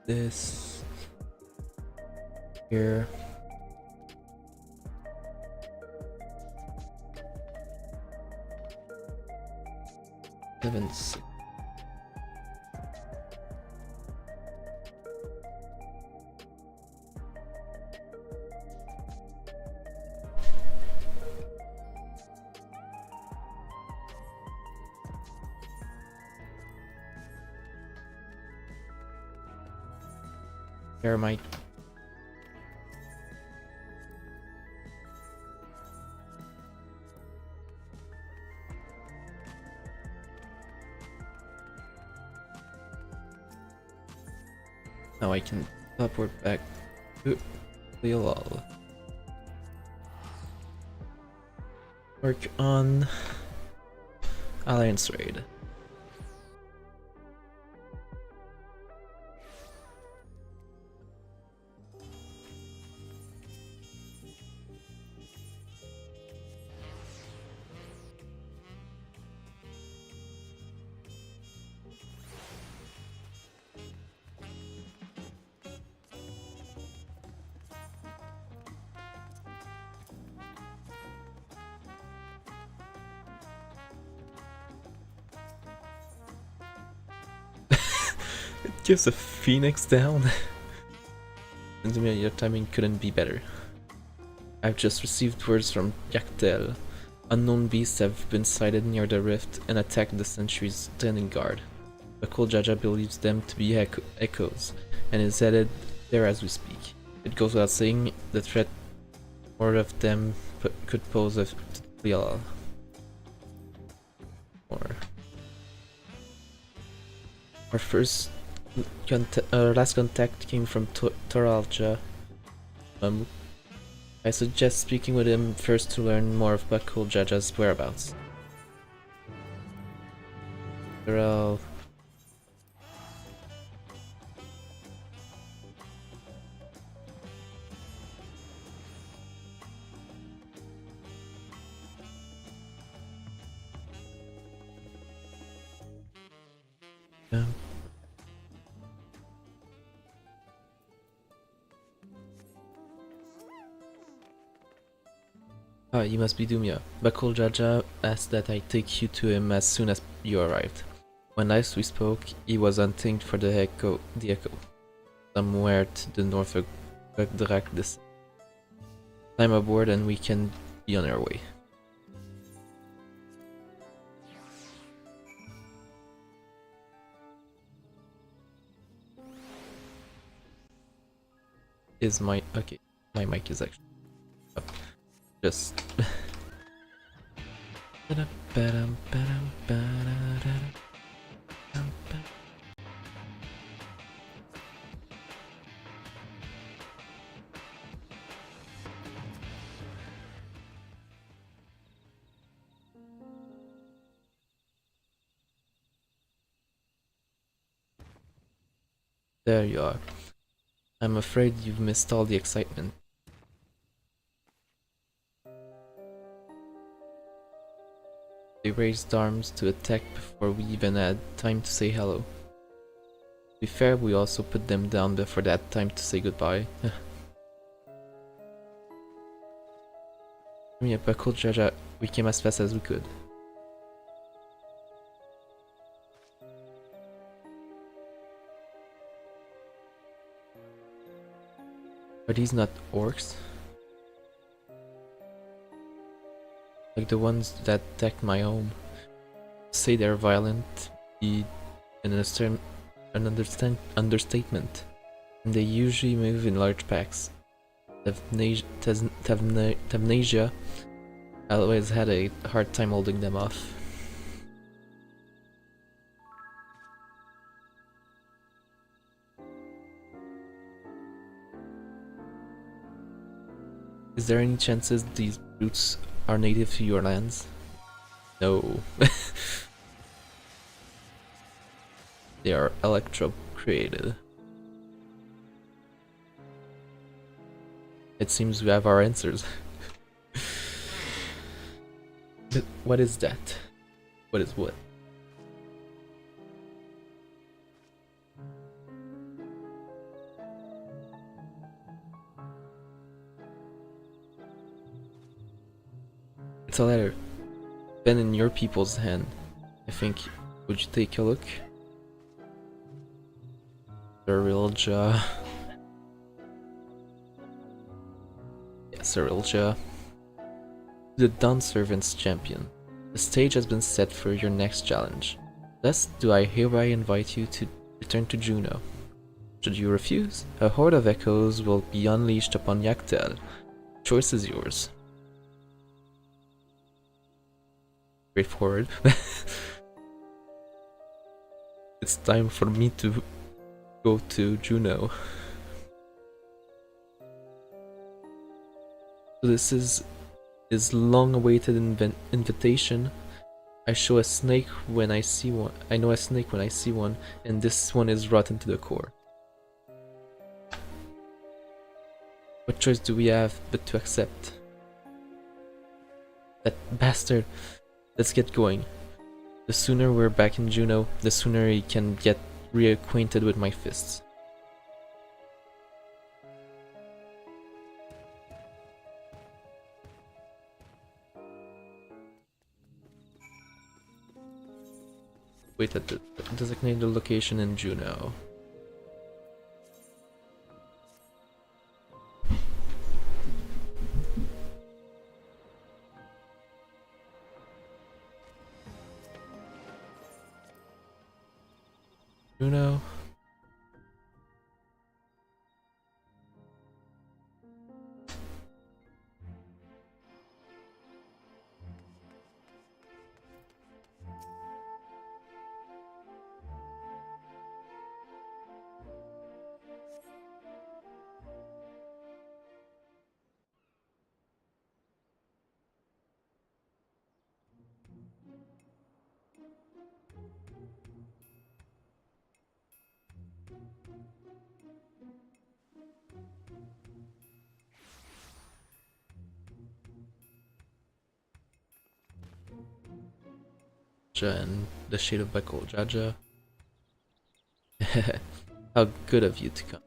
This here. Seven, six. Here, Mike. Now I can teleport back to Leolal. Work on Alliance Raid. It gives a phoenix down. And to me, your timing couldn't be better. I've just received words from Yaktel. Unknown beasts have been sighted near the rift and attacked the sentries standing guard. Bakul Jaja believes them to be echoes and is headed there as we speak. It goes without saying the threat more of them could pose a Leal. Our first last contact came from Toralja. I suggest speaking with him first to learn more of Bakul Jaja's whereabouts. Toral. Ah, you must be Dumya. Bakul Jaja asked that I take you to him as soon as you arrived. When last we spoke, he was hunting for the echo, somewhere to the north of Drak. Climb aboard and we can be on our way. Is my okay? My mic is actually up. Just. There you are. I'm afraid you've missed all the excitement. They raised arms to attack before we even had time to say hello. To be fair, we also put them down before they had time to say goodbye. Me up a cool Jaja, we came as fast as we could. Are these not orcs? Like the ones that attacked my home. Say they're violent be an understatement. And they usually move in large packs. Tavnasia always had a hard time holding them off. Is there any chances these brutes are native to your lands? No. They are electro-created. It seems we have our answers. But what is that? What is what? It's a letter. Pen in your people's hand. I think. Would you take a look? Cyrilja. Yeah, Cyrilja. The Dawn Servants Champion. The stage has been set for your next challenge. Thus do I hereby invite you to return to Juno. Should you refuse, a horde of echoes will be unleashed upon Yaktel. Choice is yours. Straightforward. It's time for me to go to Juno. So this is his long-awaited invitation. I show a snake when I see one. I know a snake when I see one, and this one is rotten to the core. What choice do we have but to accept? That bastard. Let's get going. The sooner we're back in Juno, the sooner he can get reacquainted with my fists. Wait at the designated location in Juno. Juno. And the shade of Bekol Jaja. How good of you to come.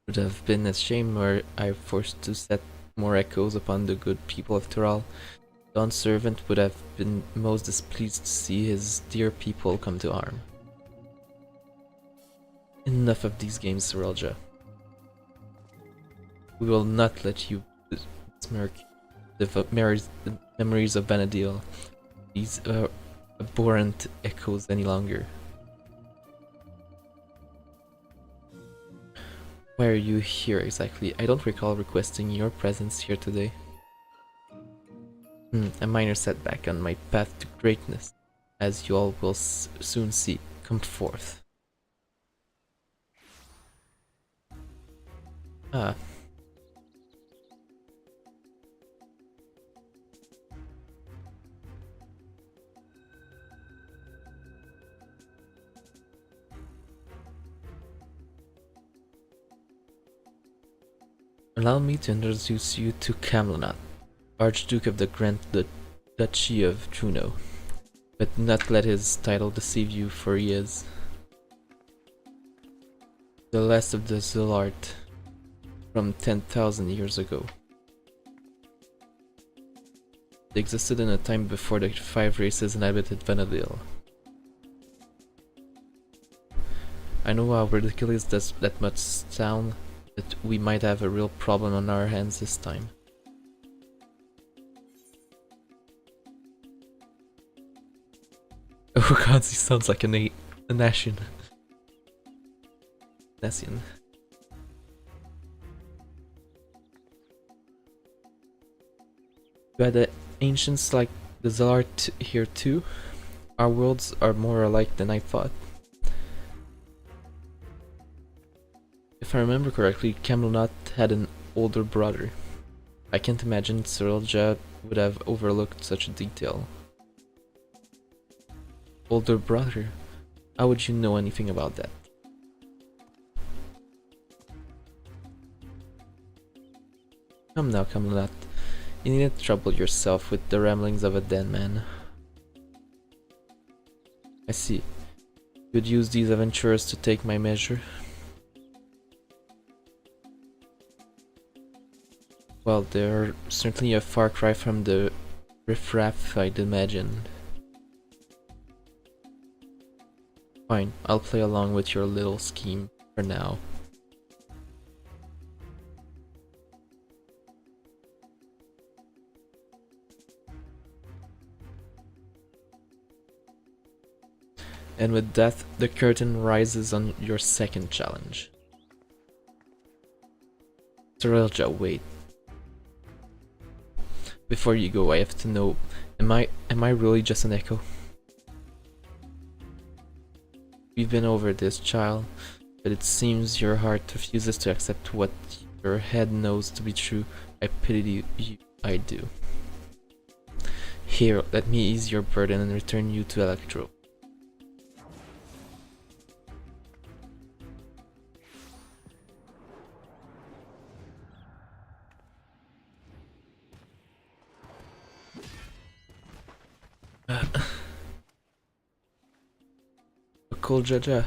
Would have been a shame were I forced to set more echoes upon the good people of Tural. Dawn's servant would have been most displeased to see his dear people come to harm. Enough of these games, Cyrilja. We will not let you smirk the memories of Benadil, these abhorrent echoes any longer. Why are you here exactly? I don't recall requesting your presence here today. A minor setback on my path to greatness, as you all will soon see. Come forth. Ah. Allow me to introduce you to Camelot, Archduke of the Grand Duchy of Juno. But do not let his title deceive you, for he is the last of the Zilart from 10,000 years ago. They existed in a time before the 5 races inhabited Vanadil. I know how ridiculous that must sound, but we might have a real problem on our hands this time. Oh god, he sounds like a Nation. Nation. You had the ancients like the Zilart here too? Our worlds are more alike than I thought. If I remember correctly, Camelot had an older brother. I can't imagine Cyrilja would have overlooked such a detail. Older brother? How would you know anything about that? Come now, Camelot. You needn't trouble yourself with the ramblings of a dead man. I see. You would use these adventurers to take my measure? Well, they're certainly a far cry from the riffraff I'd imagined. Fine, I'll play along with your little scheme for now. And with that, the curtain rises on your second challenge. Cyrilja, wait. Before you go, I have to know, am I really just an echo? We've been over this, child, but it seems your heart refuses to accept what your head knows to be true. I pity you, I do. Here, let me ease your burden and return you to Electro. Cool Jaja.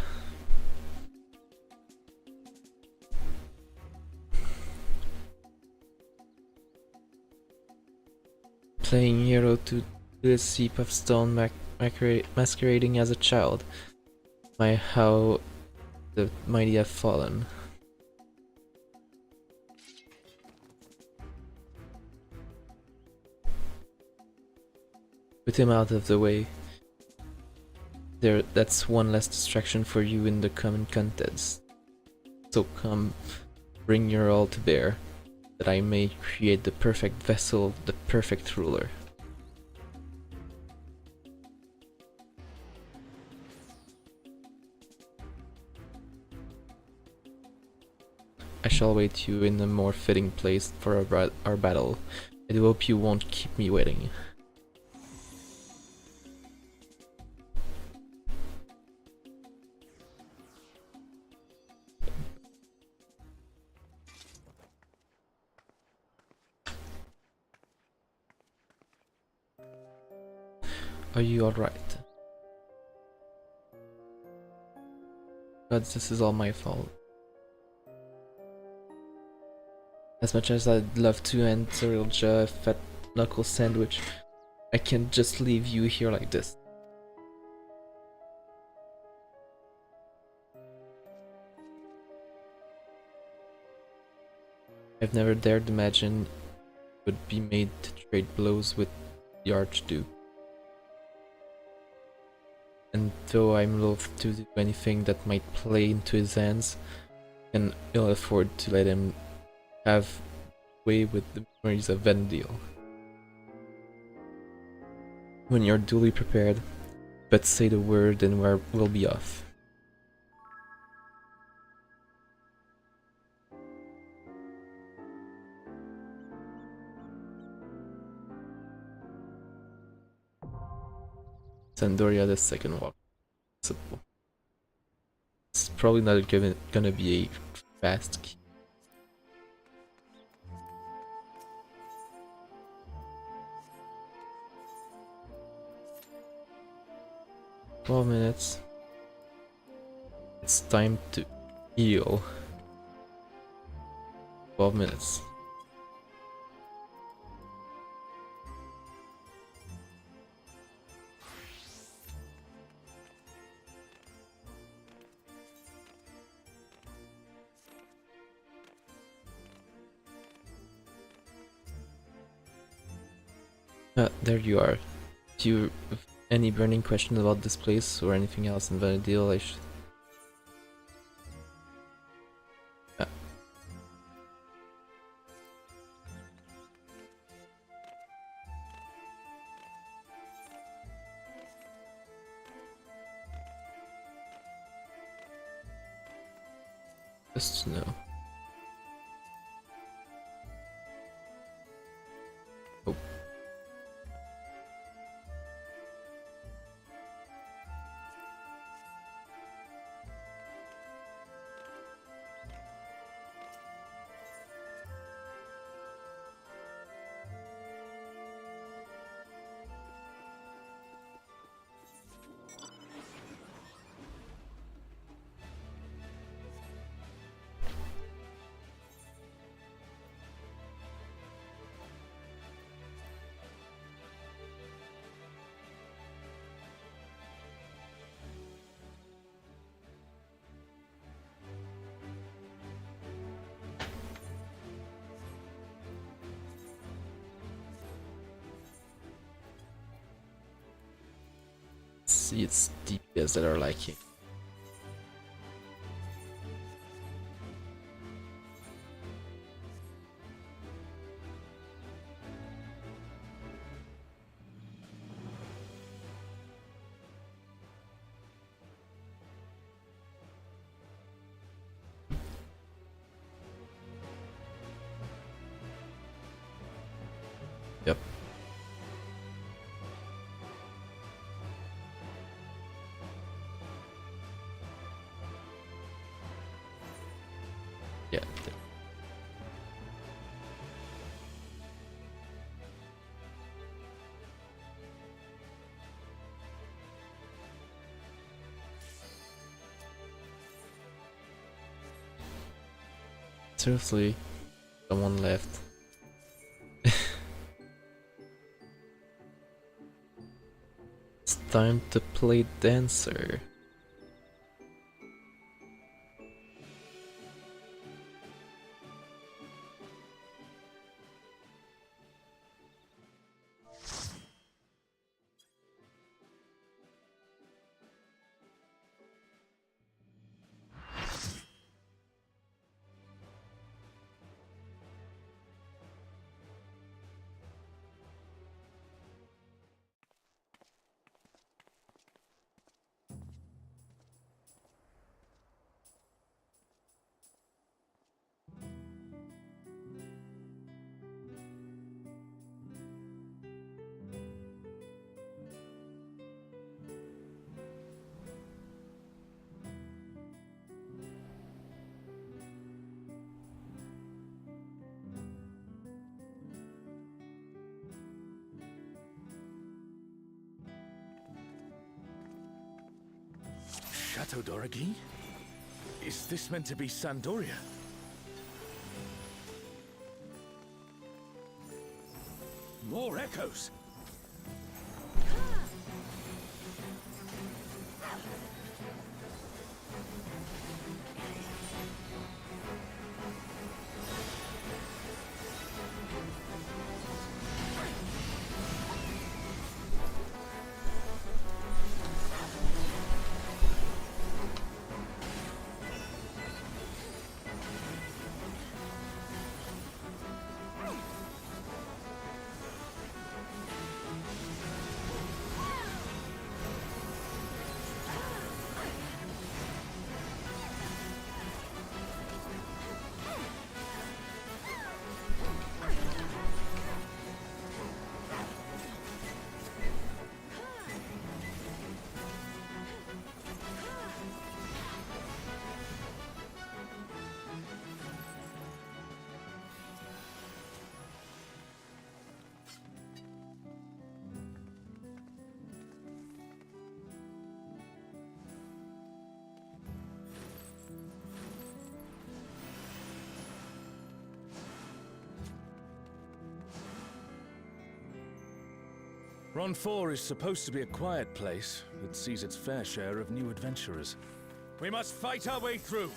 Playing hero to this heap of stone masquerading as a child. My, how the mighty have fallen. Put him out of the way. That's one less distraction for you in the coming contest. So come, bring your all to bear, that I may create the perfect vessel, the perfect ruler. I shall wait you in a more fitting place for our battle. I do hope you won't keep me waiting. Are you alright? God, this is all my fault. As much as I'd love to end Cyrilja a fat knuckle sandwich, I can't just leave you here like this. I've never dared imagine I would be made to trade blows with the Archduke. And though I'm loath to do anything that might play into his hands, I can ill afford to let him have way with the memories of Vendil. When you're duly prepared, but say the word and we'll be off. Sandoria the second walk. It's probably not gonna be a fast key. 12 minutes. It's time to heal. 12 minutes. There you are. Do you have any burning questions about this place or anything else in Vanadil? Just to know. Oh. See, it's DPS that are lacking. Yep. Yeah. Seriously, someone left. It's time to play dancer. Chateau d'Origny? Is this meant to be Sandoria? More echoes! Ron 4 is supposed to be a quiet place that sees its fair share of new adventurers. We must fight our way through!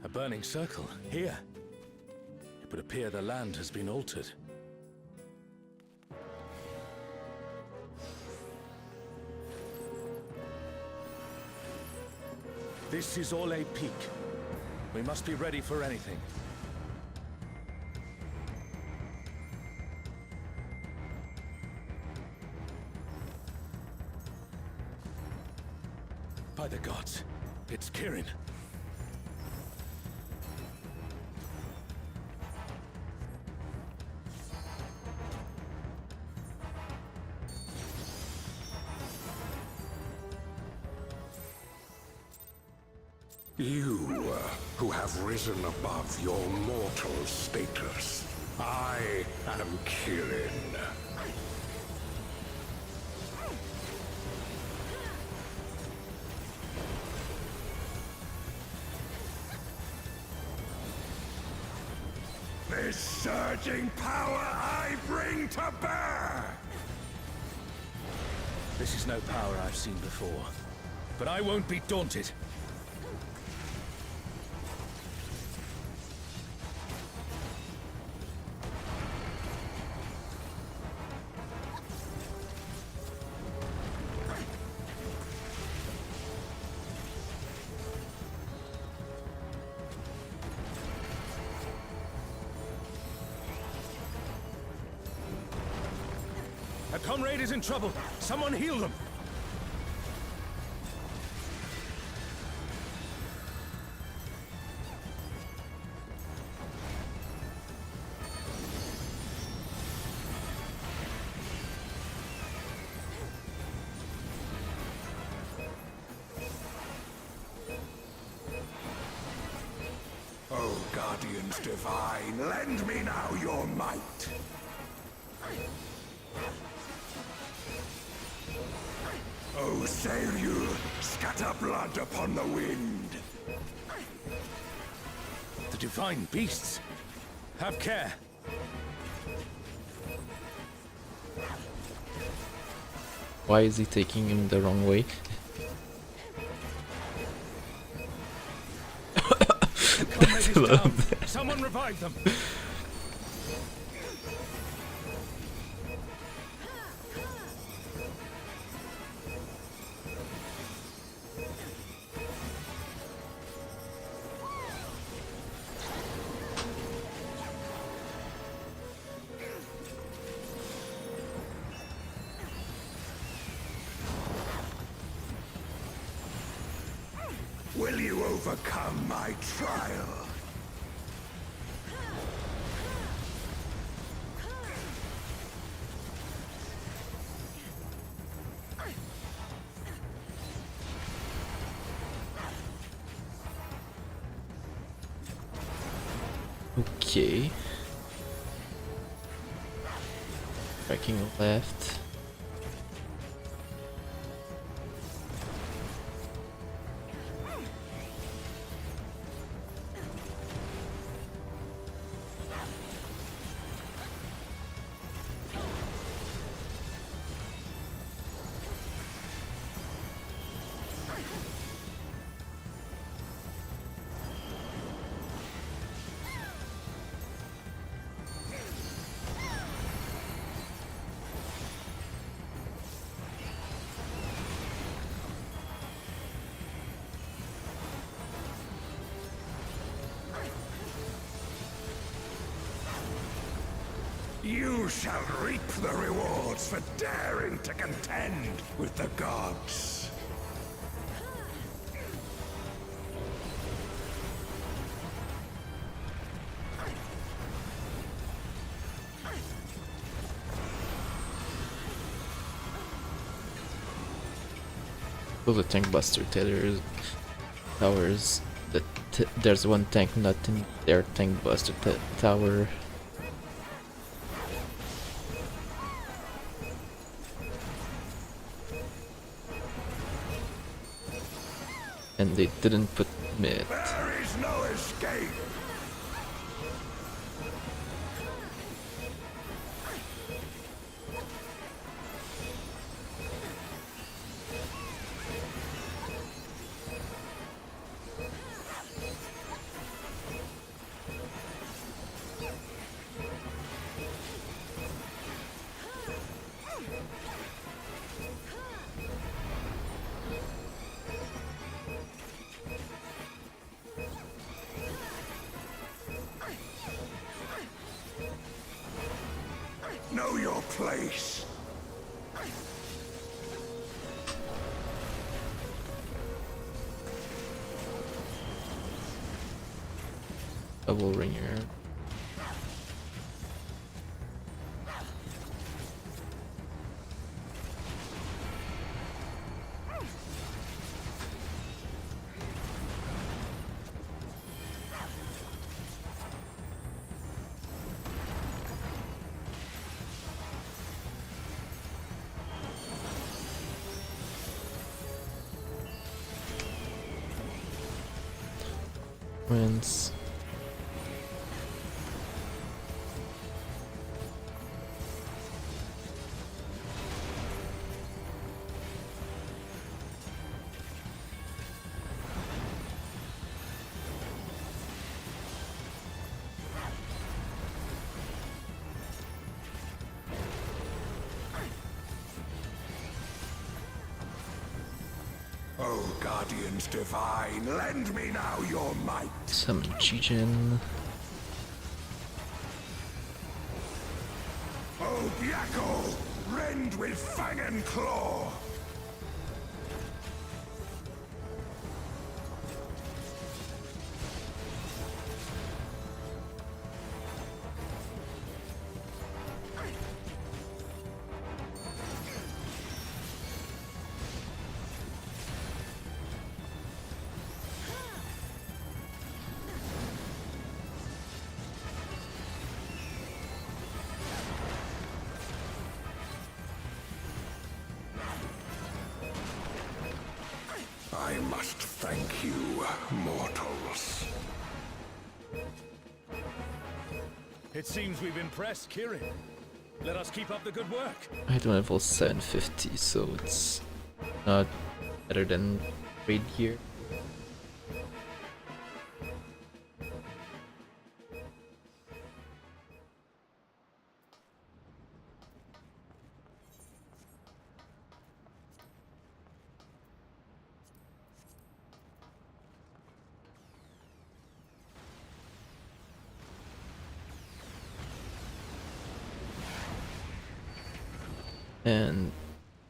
A burning circle, here. It would appear the land has been altered. This is all a peak. We must be ready for anything. By the gods, it's Kirin. You, who have risen above your mortal status. I am Kirin. This surging power I bring to bear! This is no power I've seen before, but I won't be daunted. A comrade is in trouble. Someone heal them. Oh, Guardians Divine, lend me now your might. Oh, sail you, scatter blood upon the wind. The divine beasts. Have care. Why is he taking him the wrong way? Someone revive them. Will you overcome my trial? Okay. Tracking left. You shall reap the rewards for daring to contend with the gods. Those are tank buster towers. There's one tank not in their tank buster tower. And they didn't put mid. There is no escape. Know your place. Double ringer. Wins. Oh, guardians divine, lend me now your might. Summon Chichen. Oh, Byakko, rend with fang and claw. I must thank you, mortals. It seems we've impressed Kirin. Let us keep up the good work. I don't have all 750, so it's not better than raid gear. And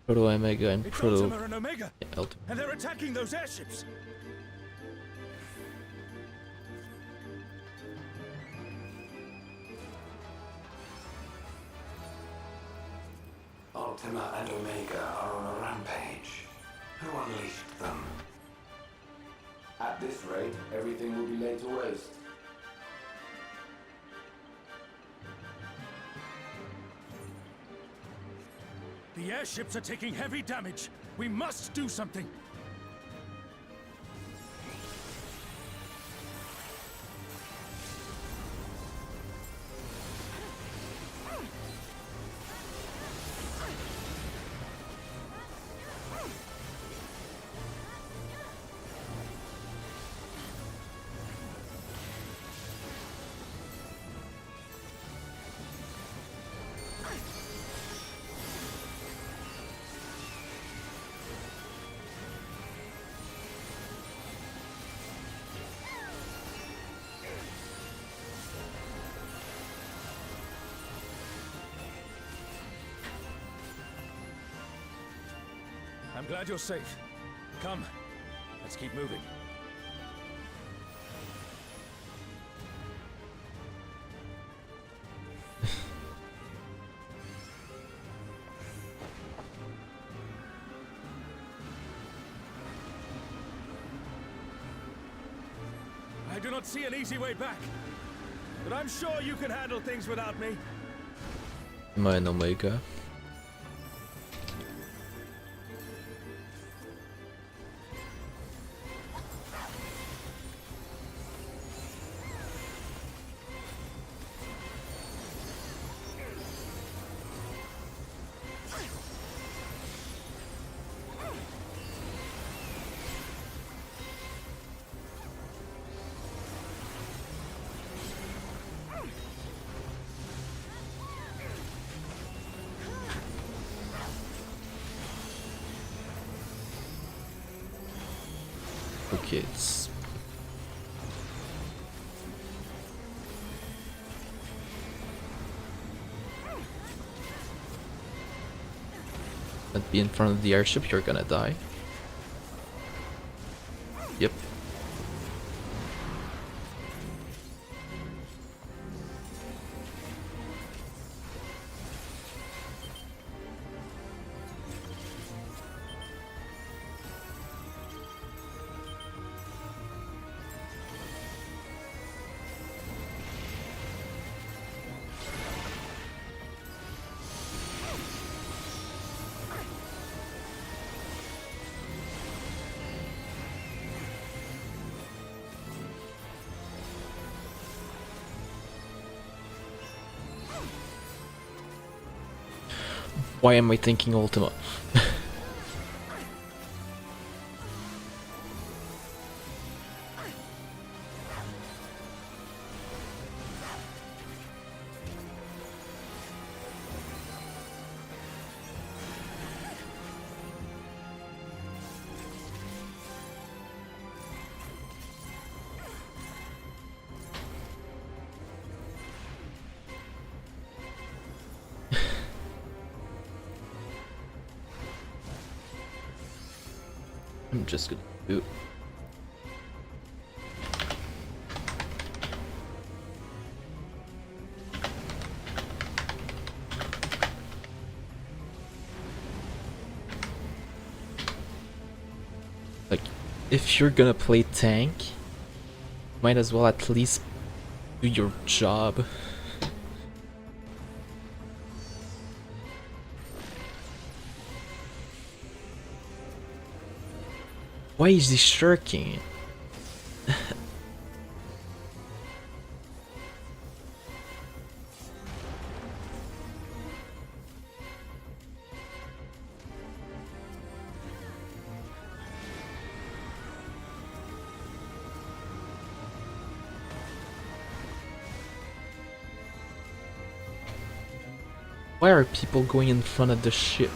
Proto Omega and It's Proto Ultima and Omega, Ultima. and they're attacking those airships. Ultima and Omega are on a rampage. Who unleashed them? At this rate, everything will be laid to waste. The airships are taking heavy damage. We must do something. I'm glad you're safe. Come, let's keep moving. I do not see an easy way back, but I'm sure you can handle things without me. Mein Omega. Okay, it's don't be in front of the airship, you're gonna die. Yep. Why am I thinking Ultima? I'm just gonna do. Like, if you're gonna play tank, might as well at least do your job. Why is he shirking? Why are people going in front of the ship?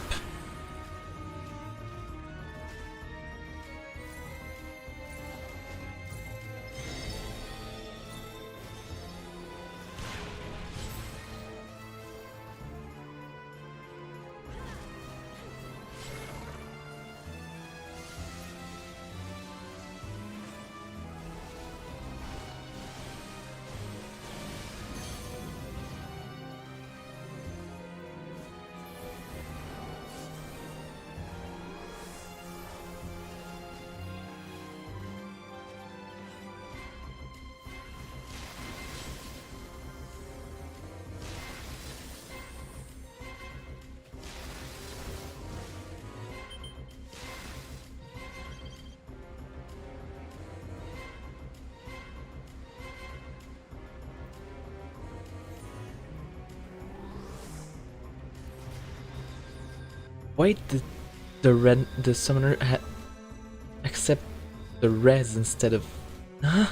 Why did the summoner accept the res instead of? Huh?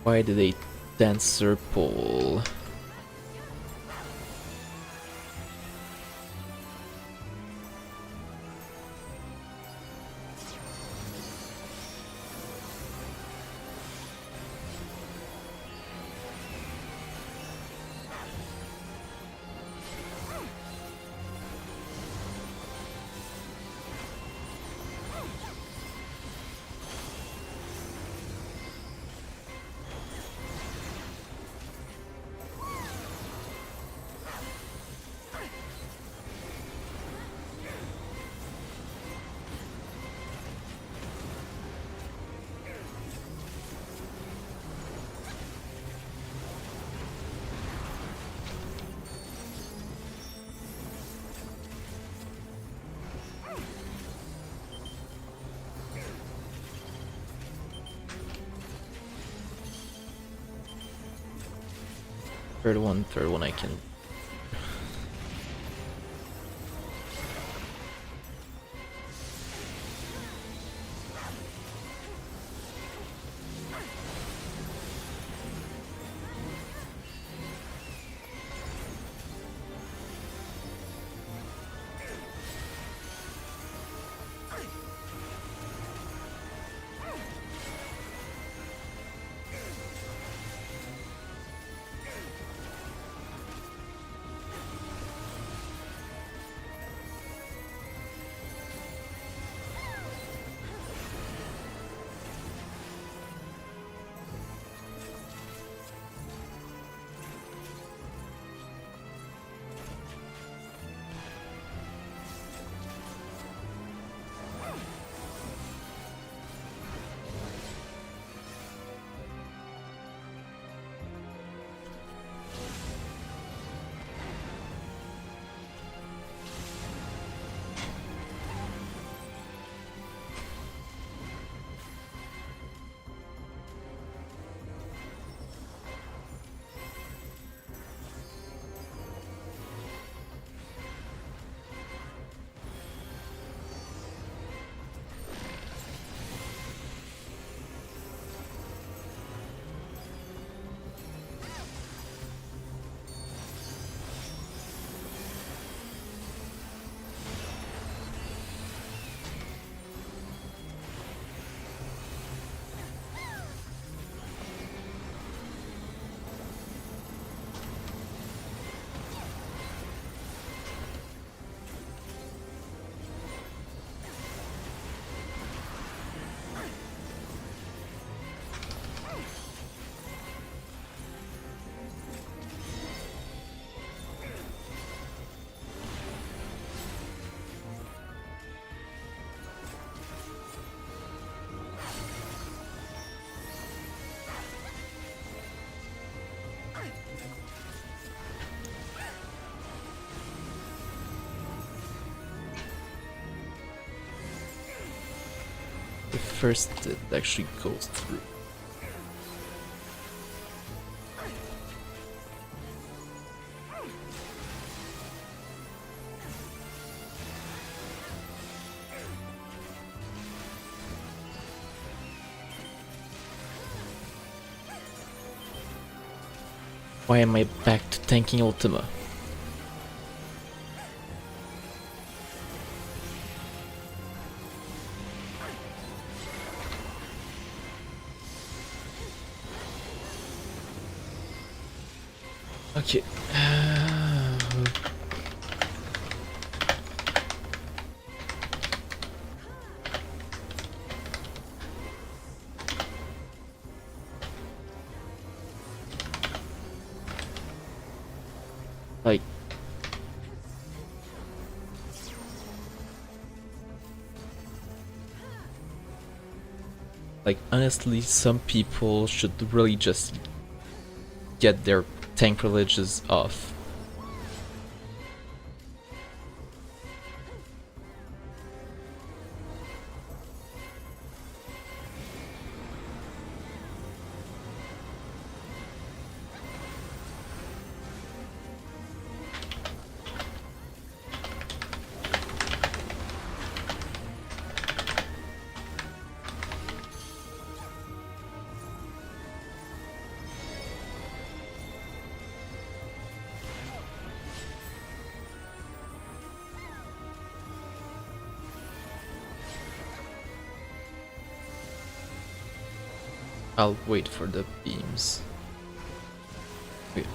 Why did a dancer pull? Third one I can. The first it actually goes through. Why am I back to tanking Ultima? Okay. Like honestly, some people should really just get their tank privileges off. I'll wait for the beams. Okay.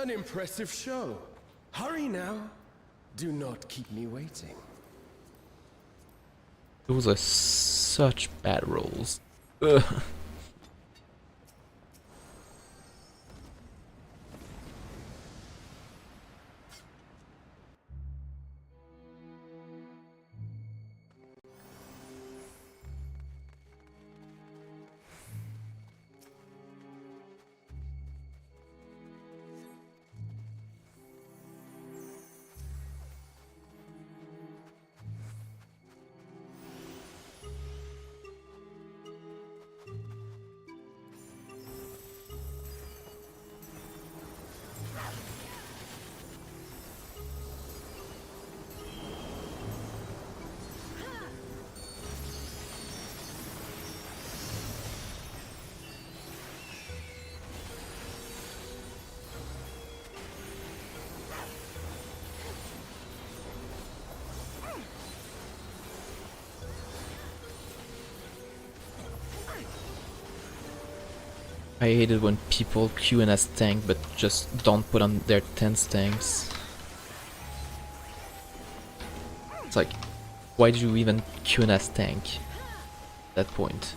An impressive show. Hurry now. Do not keep me waiting. Those are such bad rolls. Ugh. I hate it when people queue in as tank but just don't put on their 10 tanks. It's like, Why did you even queue as tank at that point?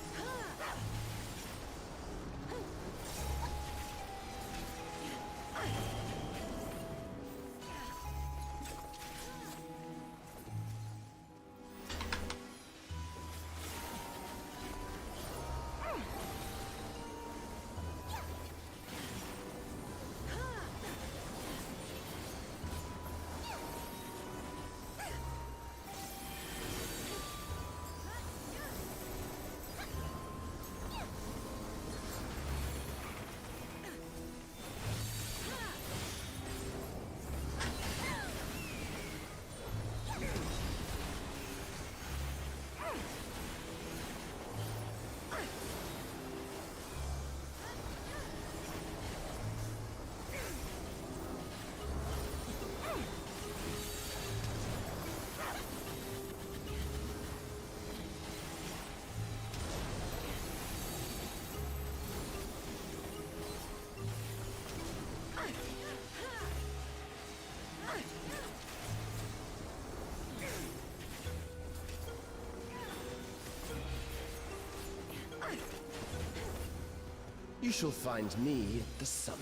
You shall find me at the summit.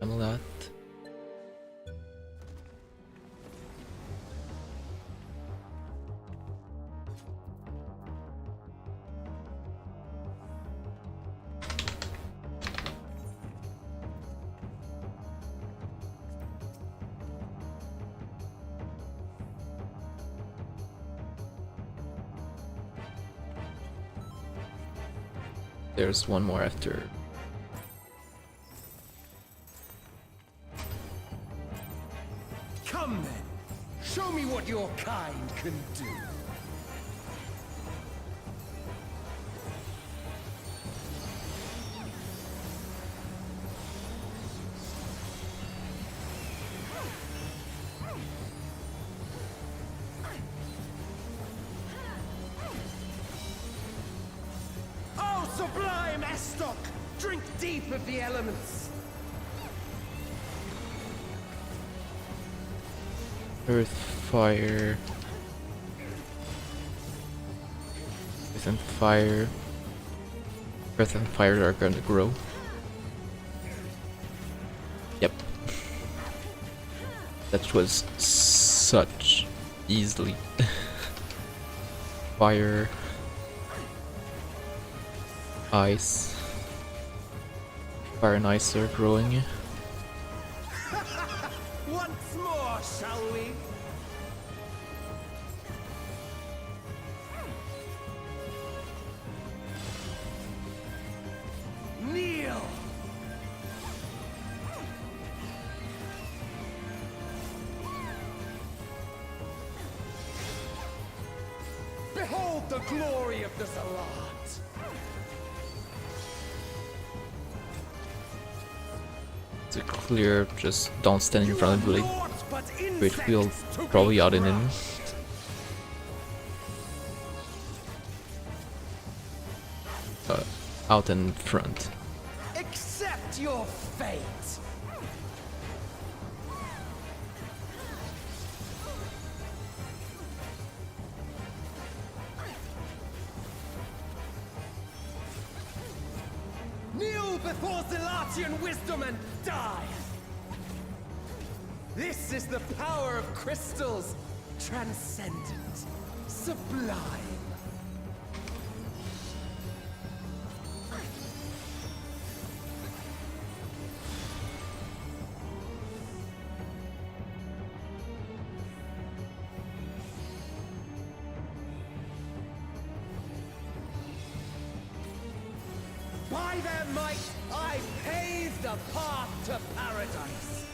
I'm a lot. There's one more after. Come then, show me what your kind can do. Oh, sublime Estoc! Drink deep of the elements! Earth, fire. Earth and fire. Earth and fire are going to grow. Yep. That was such easily. Fire. Ice. Fire and ice are growing. Once more, shall we? Kneel! Behold the glory of the Zalat! To clear, just don't stand in front of the blade. Great wheel probably out in him. Out in front. Accept your fate! Kneel before Zalatian wisdom and die! This is the power of crystals, transcendent, sublime. By their might, I pave the path to paradise.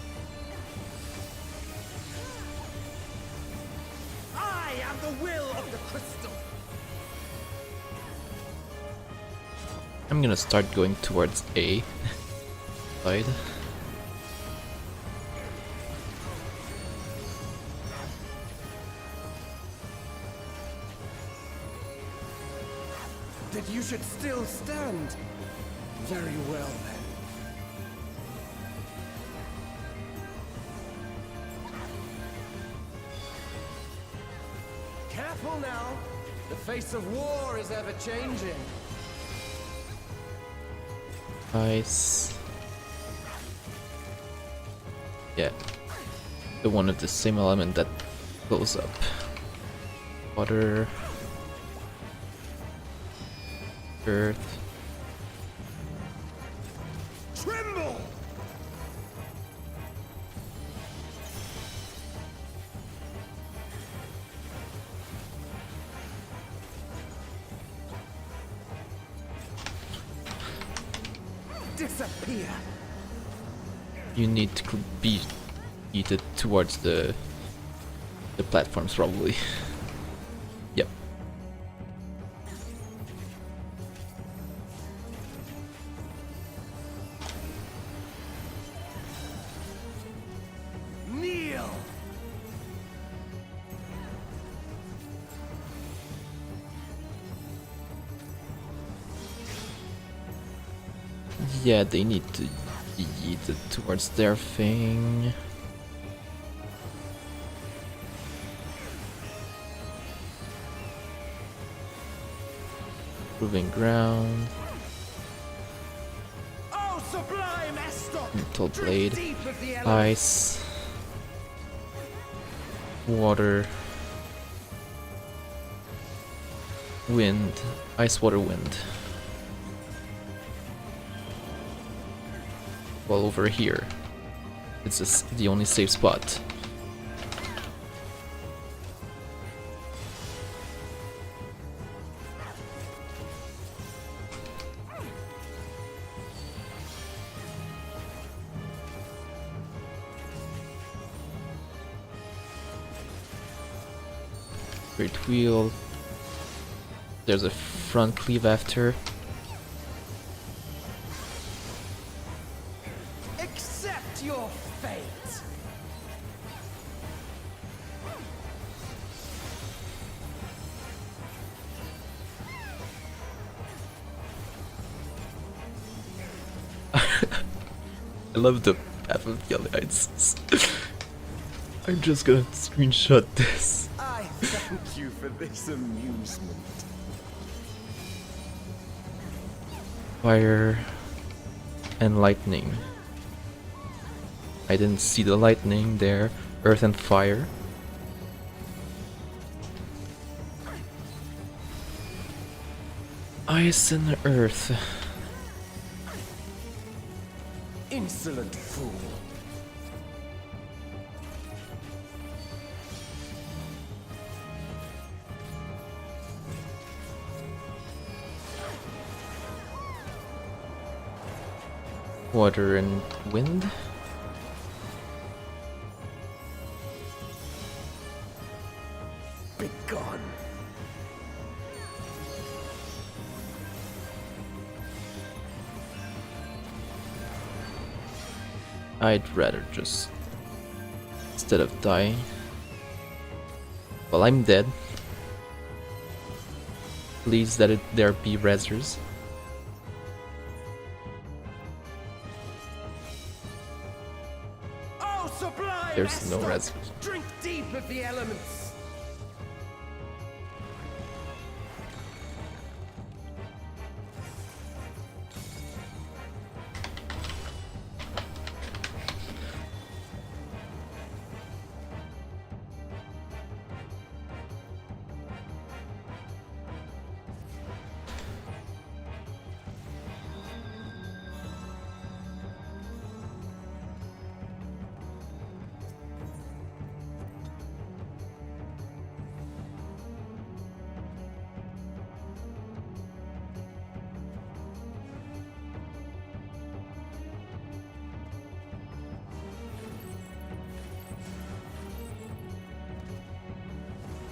I am the will of the crystal. I'm gonna start going towards A side. That you should still stand. Very well, then. Careful now. The face of war is ever changing. Ice. Yeah. The one of the same element that goes up. Water. Earth. Tremble! Disappear! You need to be yeeted towards the platforms, probably. Yep. Kneel! Yeah, they need to be yeeted towards their thing. Proving ground. Oh, sublime Estok! Metal blade. Deep of the elements. Ice. Water. Wind. Ice, water, wind. Well, over here. It's just the only safe spot. Great wheel. There's a front cleave after. Accept your fate! I love the path of the alliances. I'm just gonna screenshot this. I thank you for this amusement. Fire and lightning. I didn't see the lightning there. Earth and fire. Ice and earth. Insolent fool. Water and wind. Be gone. I'd rather just, instead of dying. Well, I'm dead. Please let there be rezzers. Oh, sublime There's no Estok! rezzers. Drink deep of the elements.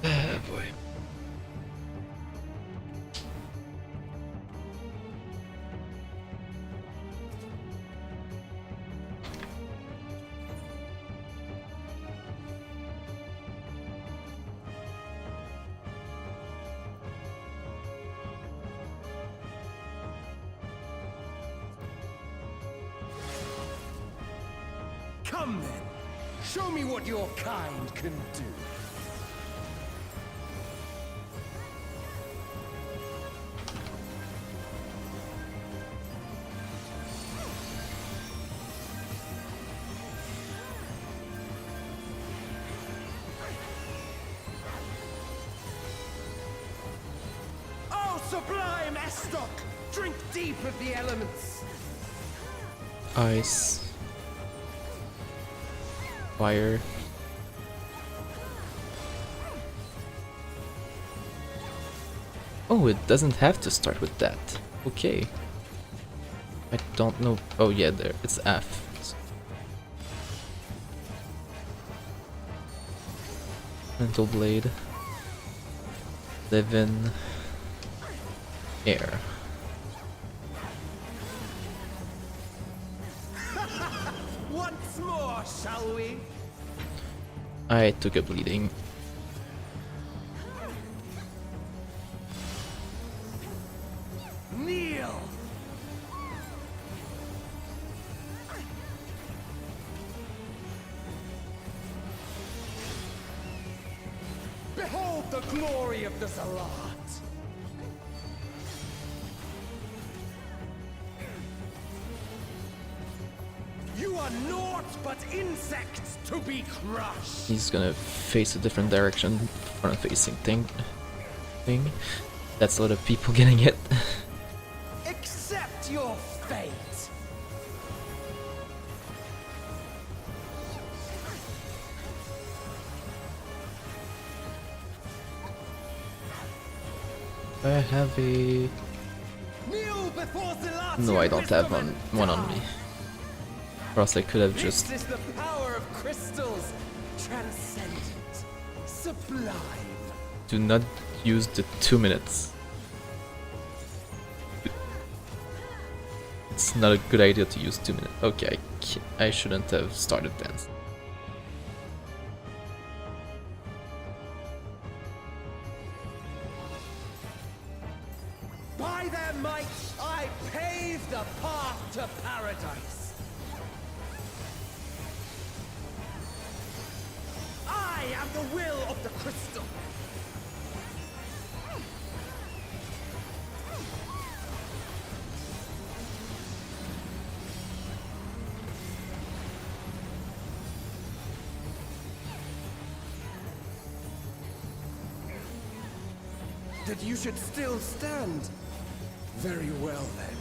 Ah, boy. Come then. Show me what your kind can do. sublime Estok! Drink deep of the elements! Ice. Fire. Oh, it doesn't have to start with that. Okay. I don't know. Oh yeah, there. It's F. Mental Blade. Live in air. Once more, shall we? I took a bleeding. Kneel! Behold the glory of the Zalat! You are naught but insects to be crushed! He's gonna face a different direction front facing thing. That's a lot of people getting hit. Accept your fate! I have a... No, I don't have one on me. Or else I could have just... This is the power of crystals, transcendent, sublime. Do not use the 2 minutes. It's not a good idea to use 2 minutes. Okay, I shouldn't have started then. By their might, I pave the path to paradise. I am the will of the crystal. That you should still stand. Very well then.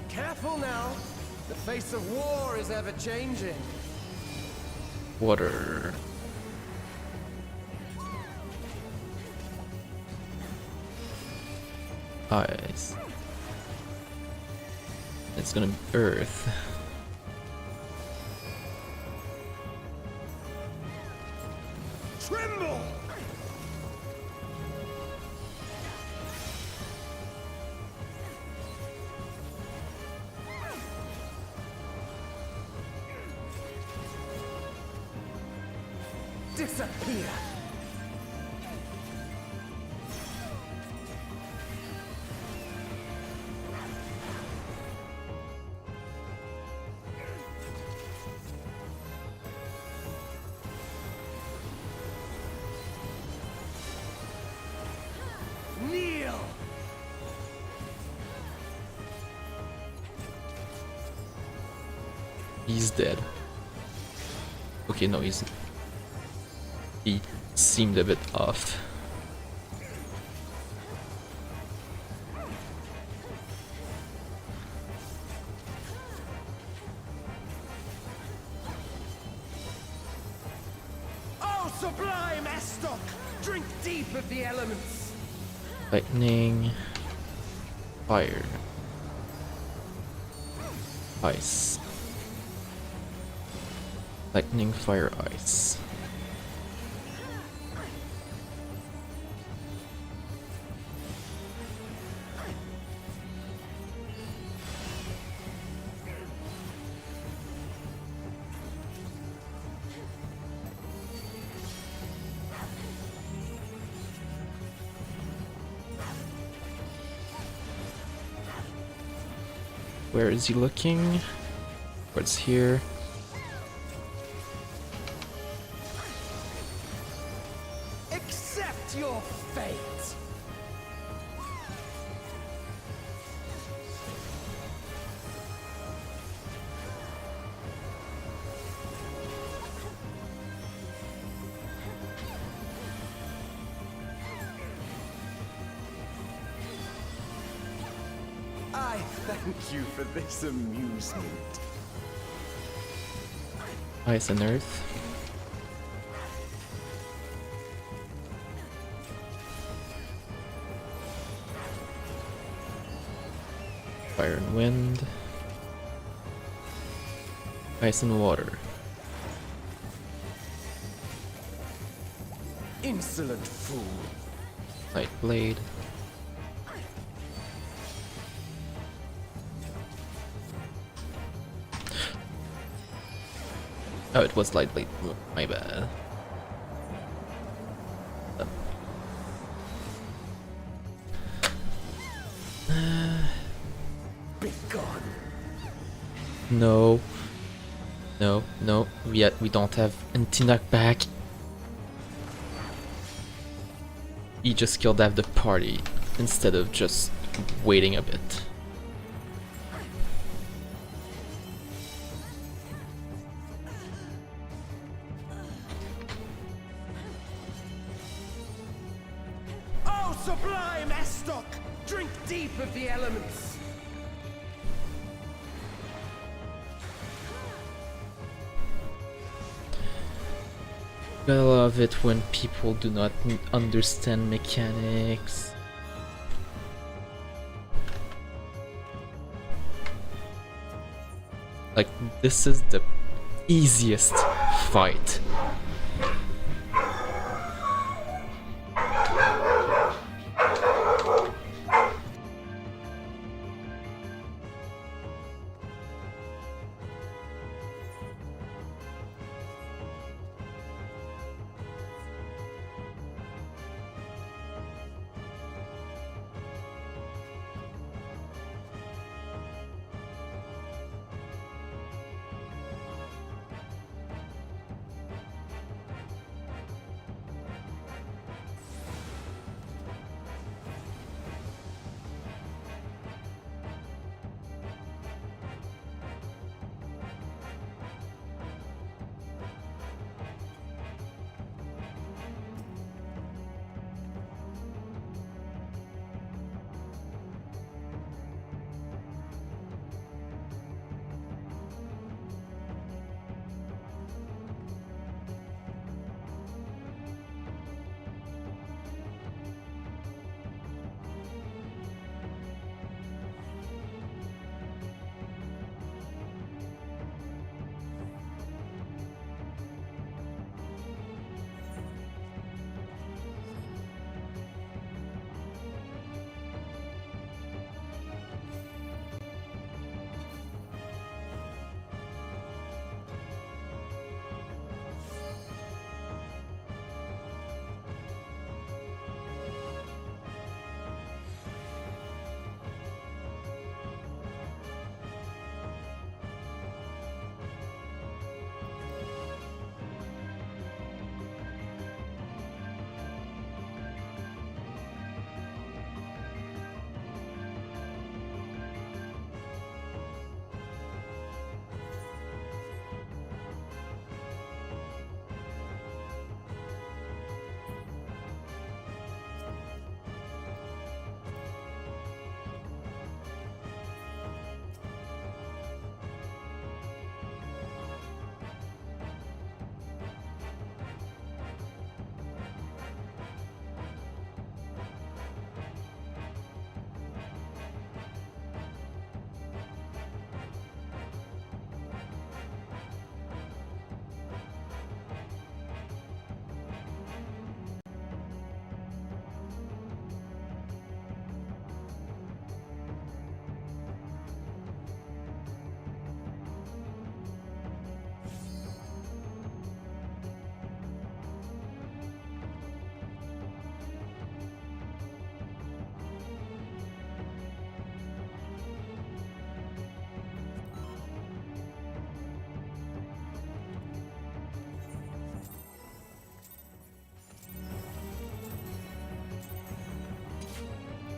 Careful now. The face of war is ever changing. Water. Ice. It's gonna be earth. Tremble! Disappear! Kneel! He's dead. Okay, no, he seemed a bit off. Oh, sublime Estok! Drink deep of the elements! Lightning, fire, ice. Lightning, fire, ice. Where is he looking? What's here? Accept your fate! Thank you for this amusement. Ice and earth. Fire and wind. Ice and water. Insolent fool. Light blade. Oh, it was light blade. My bad. Be gone. No. No, no. Yet we don't have anti-knock back. He just killed half the party instead of just waiting a bit. Oh, sublime Estoc! Drink deep of the elements! Gotta love it when people do not understand mechanics. Like, this is the easiest fight.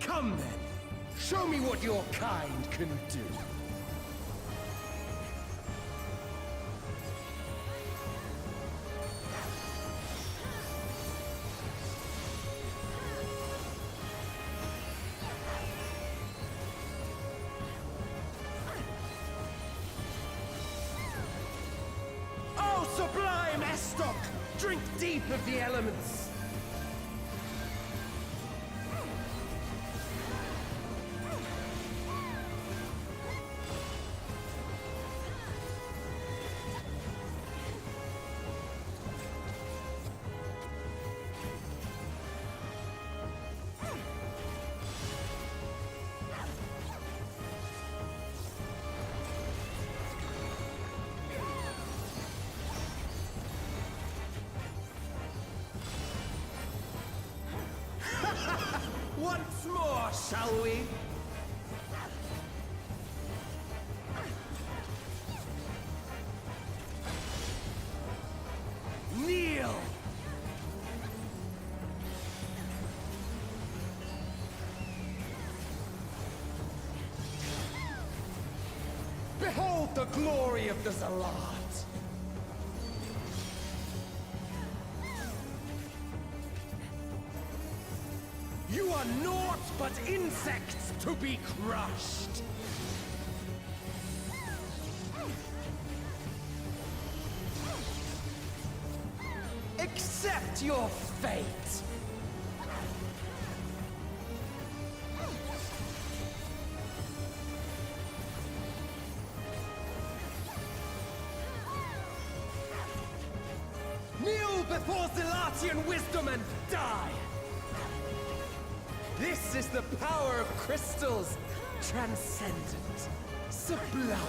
Come then, show me what your kind can do. Drink deep of the elements! Once more, shall we? Kneel! Behold the glory of the Zalat! You are naught but insects to be crushed! Accept your fate! Kneel before Zalatian wisdom and die! This is the power of crystals, transcendent, sublime.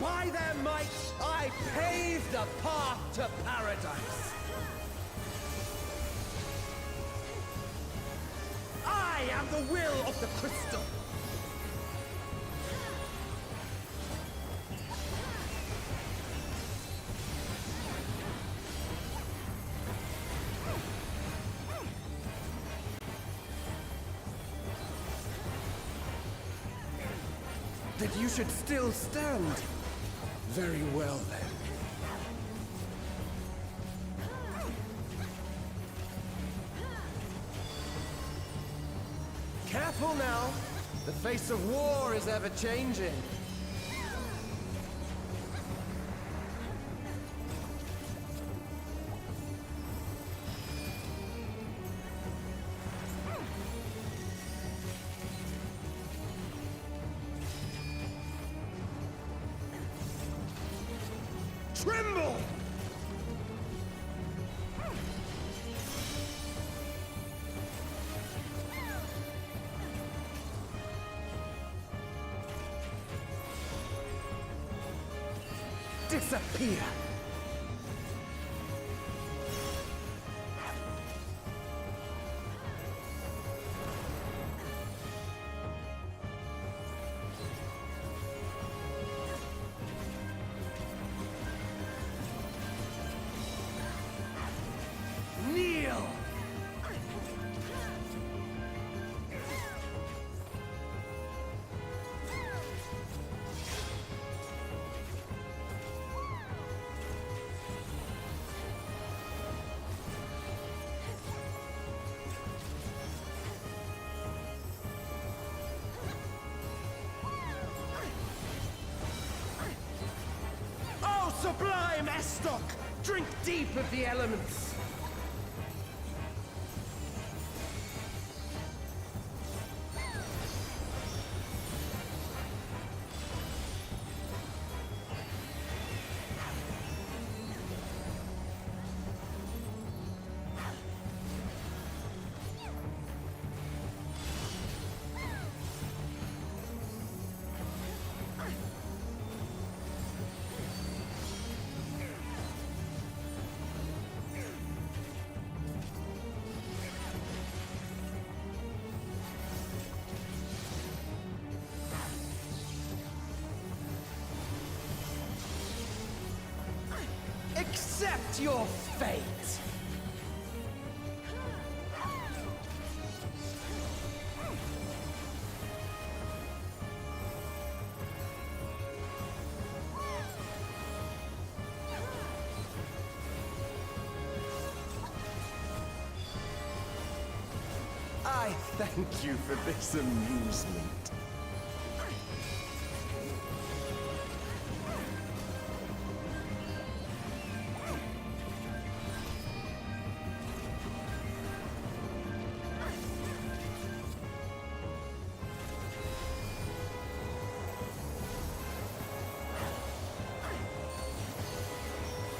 By their might, I pave the path to paradise. I am the will of the crystal. That you should still stand. Very well, then. Careful now. The face of war is ever changing. Tremble! Disappear! Kneel! Oh, sublime Estok! Drink deep of the elements! Accept your fate! I thank you for this amusement.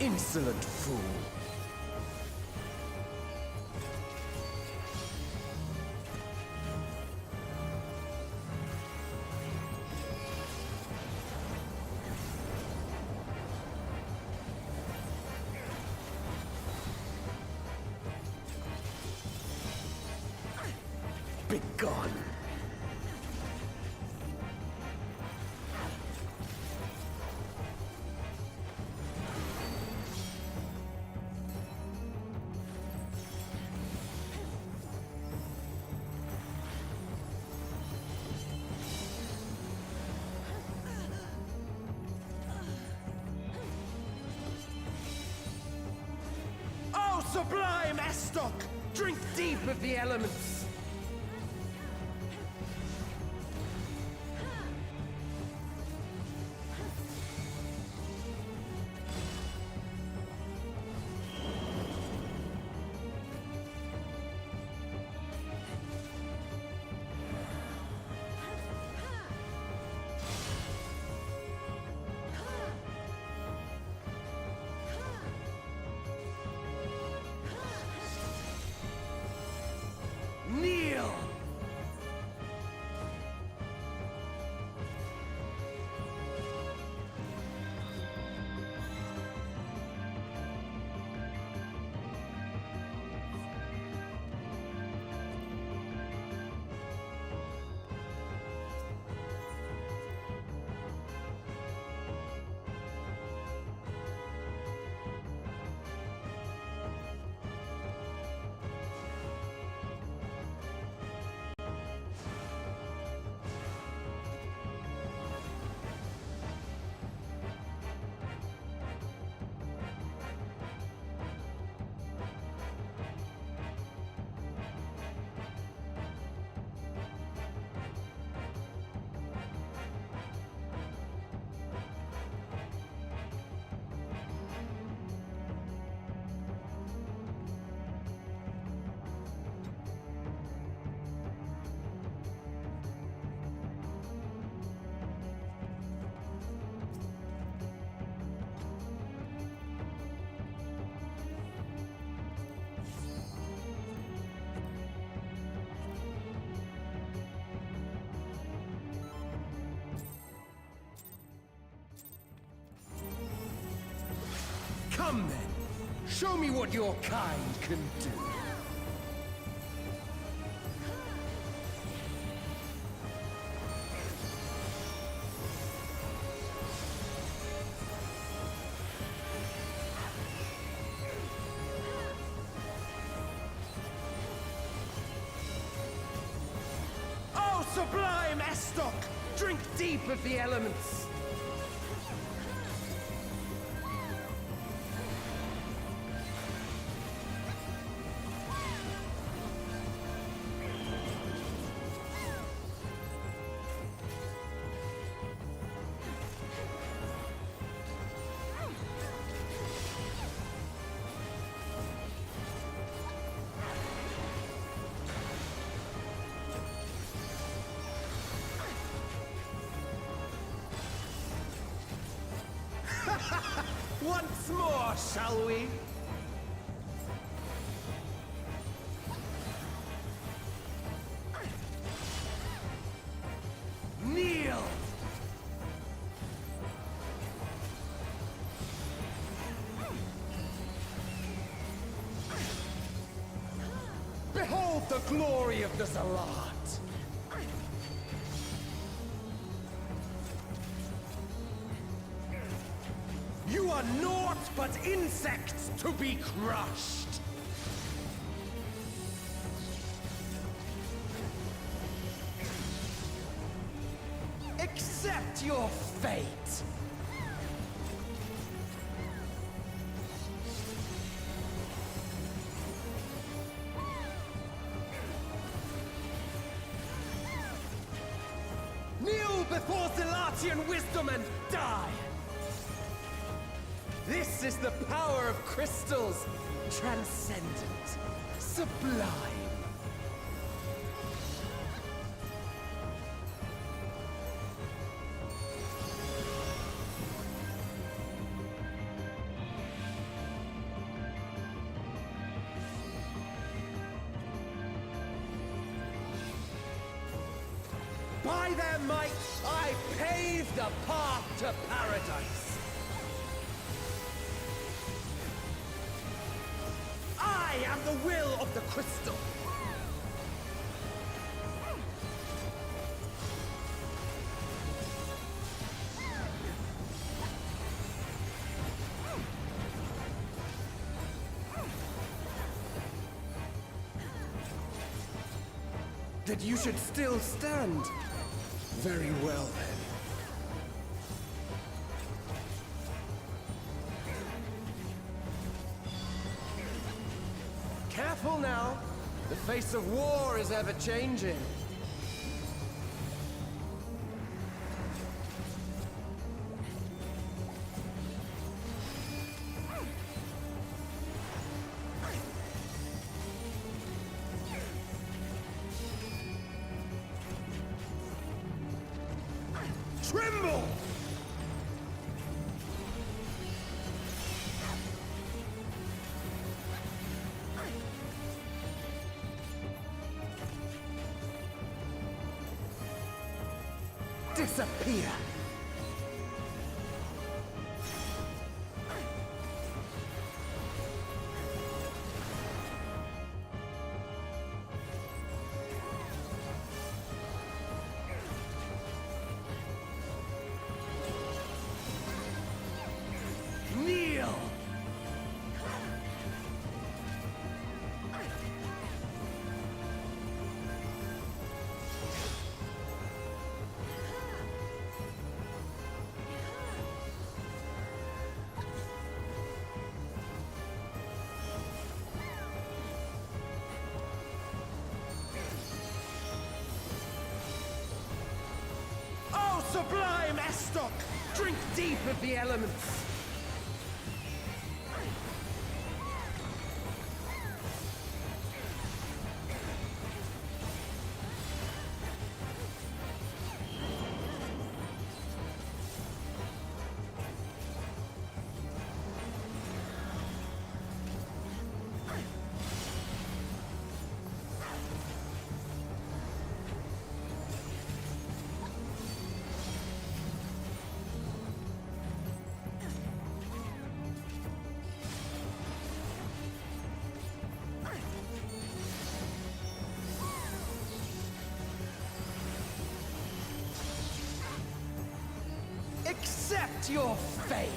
Insolent fool! Begone! Oh, sublime Estoc! Drink deep of the elements! Kneel! Come then, show me what your kind can do. Oh, sublime Estoc! Drink deep of the elements! Once more, shall we? Kneel! Behold the glory of the Zalat! You are naught but insects to be crushed! Accept your fate! before Zilatian wisdom and die! This is the power of crystals! Transcendent. Sublime. By their might, I pave the path to paradise. I am the will of the crystal. That you should still stand. Very well, then. Careful now. The face of war is ever changing. Tremble! Disappear! Kneel! Oh, sublime Estok! Drink deep of the elements! Accept your fate!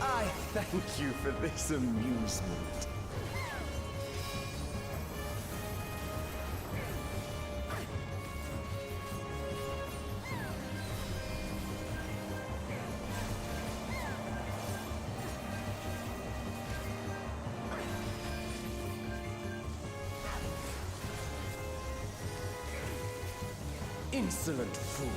I thank you for this amusement. Insolent fool.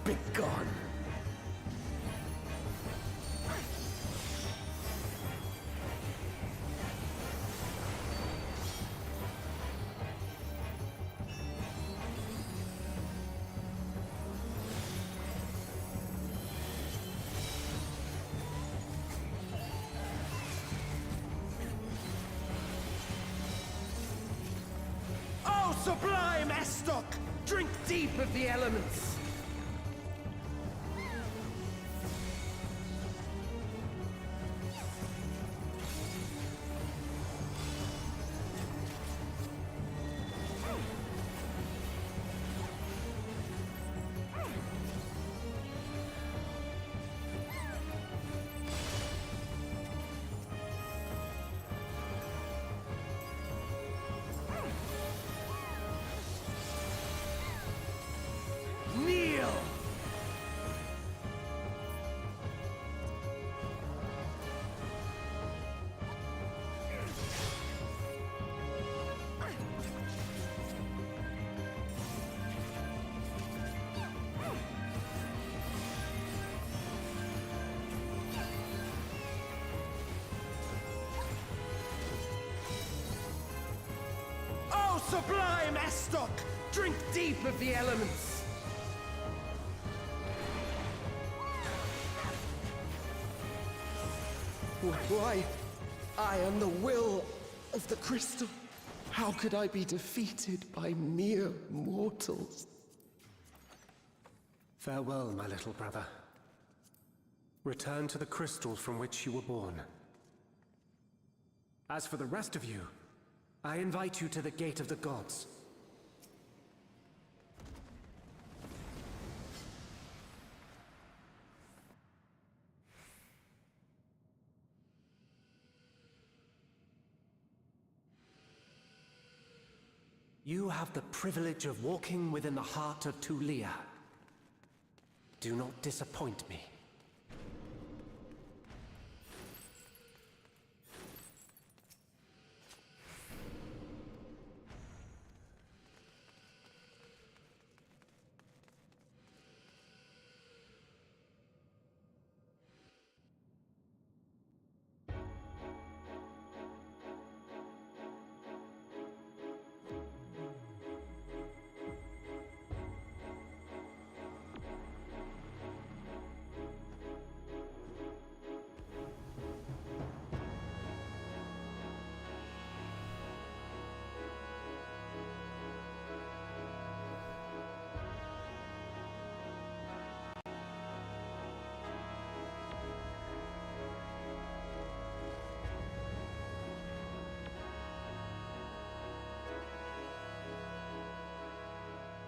Begone. Oh, sublime Estok! Drink deep of the elements! sublime Estok! Drink deep of the elements! Why? I am the will of the crystal. How could I be defeated by mere mortals? Farewell, my little brother. Return to the crystal from which you were born. As for the rest of you, I invite you to the Gate of the Gods. You have the privilege of walking within the heart of Tulia. Do not disappoint me.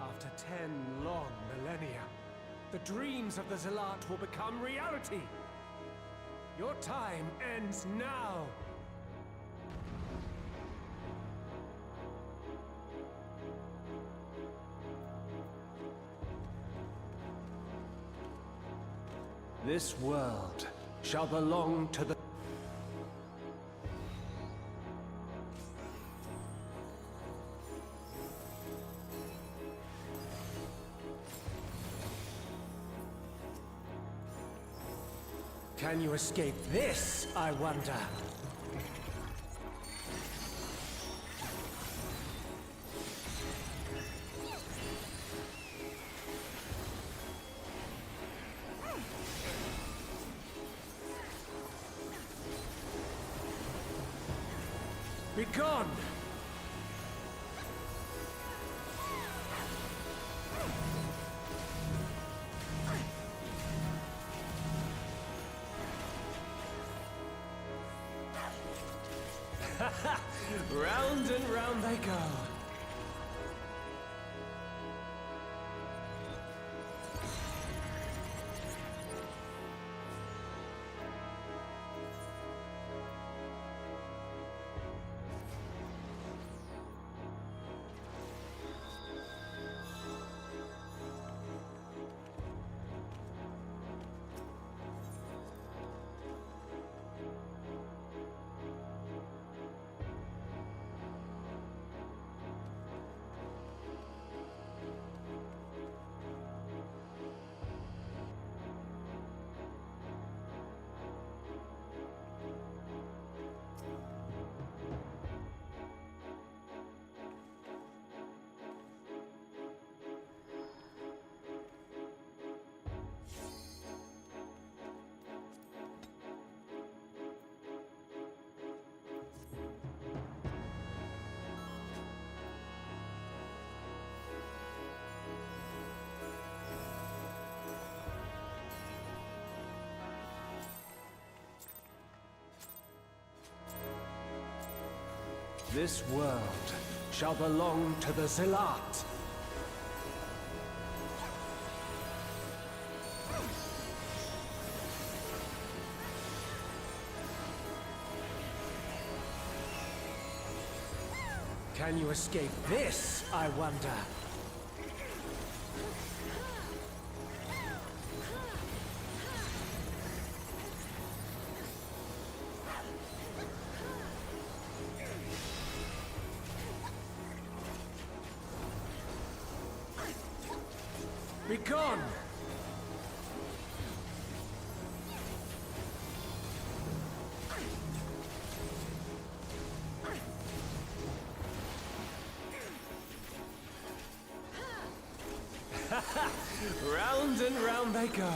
After 10 long millennia, the dreams of the Zealot will become reality. Your time ends now. This world shall belong to the... Can you escape this, I wonder? Be gone! Round and round they go. This world shall belong to the Zealot. Can you escape this, I wonder? Be gone! Round and round they go.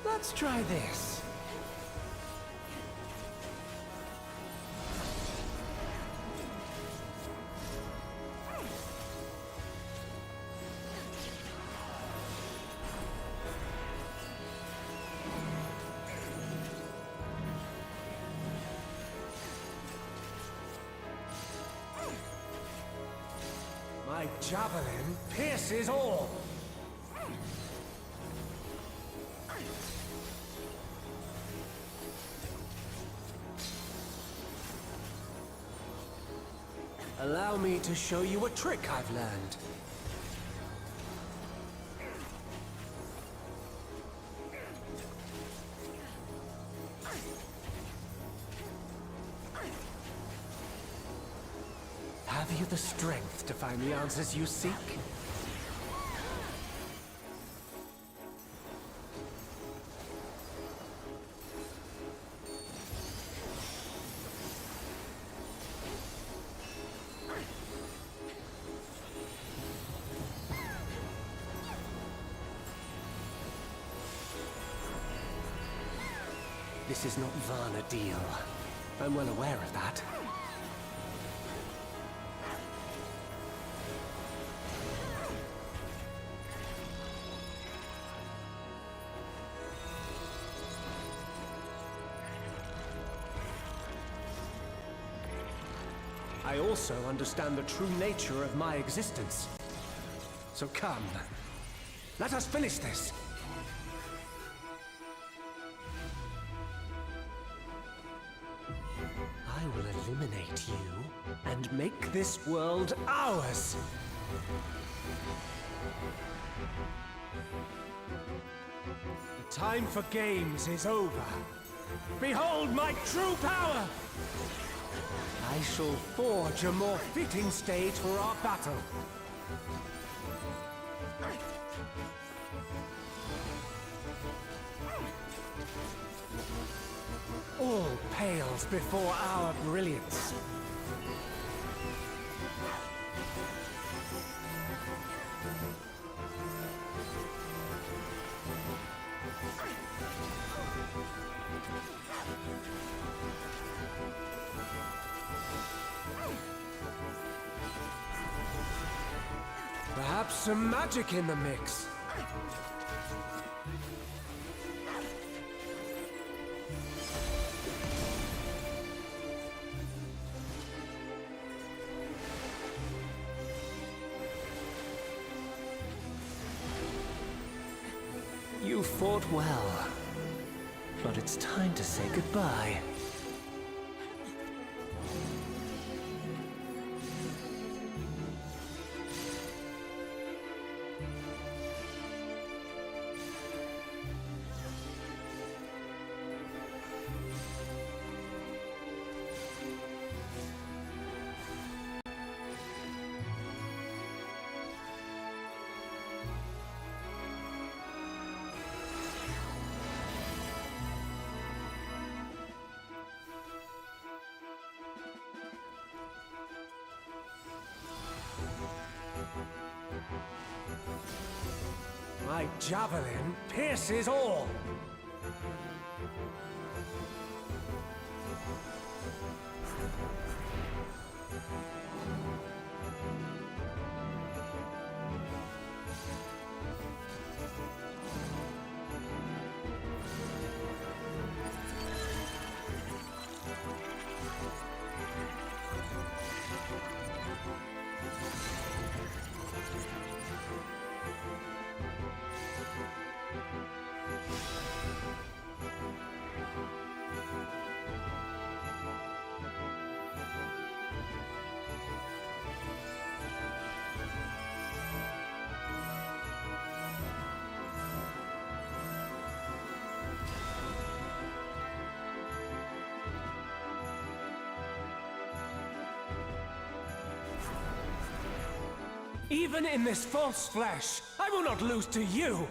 Let's try this. My javelin pierces all. Allow me to show you a trick I've learned. Have you the strength to find the answers you seek? This is not Varna deal. I'm well aware of that. I also understand the true nature of my existence. So come, let us finish this. I will eliminate you and make this world ours. The time for games is over. Behold my true power! I shall forge a more fitting stage for our battle. All pales before our brilliance. Perhaps some magic in the mix. You fought well, but it's time to say goodbye. My javelin pierces all! Even in this false flesh, I will not lose to you!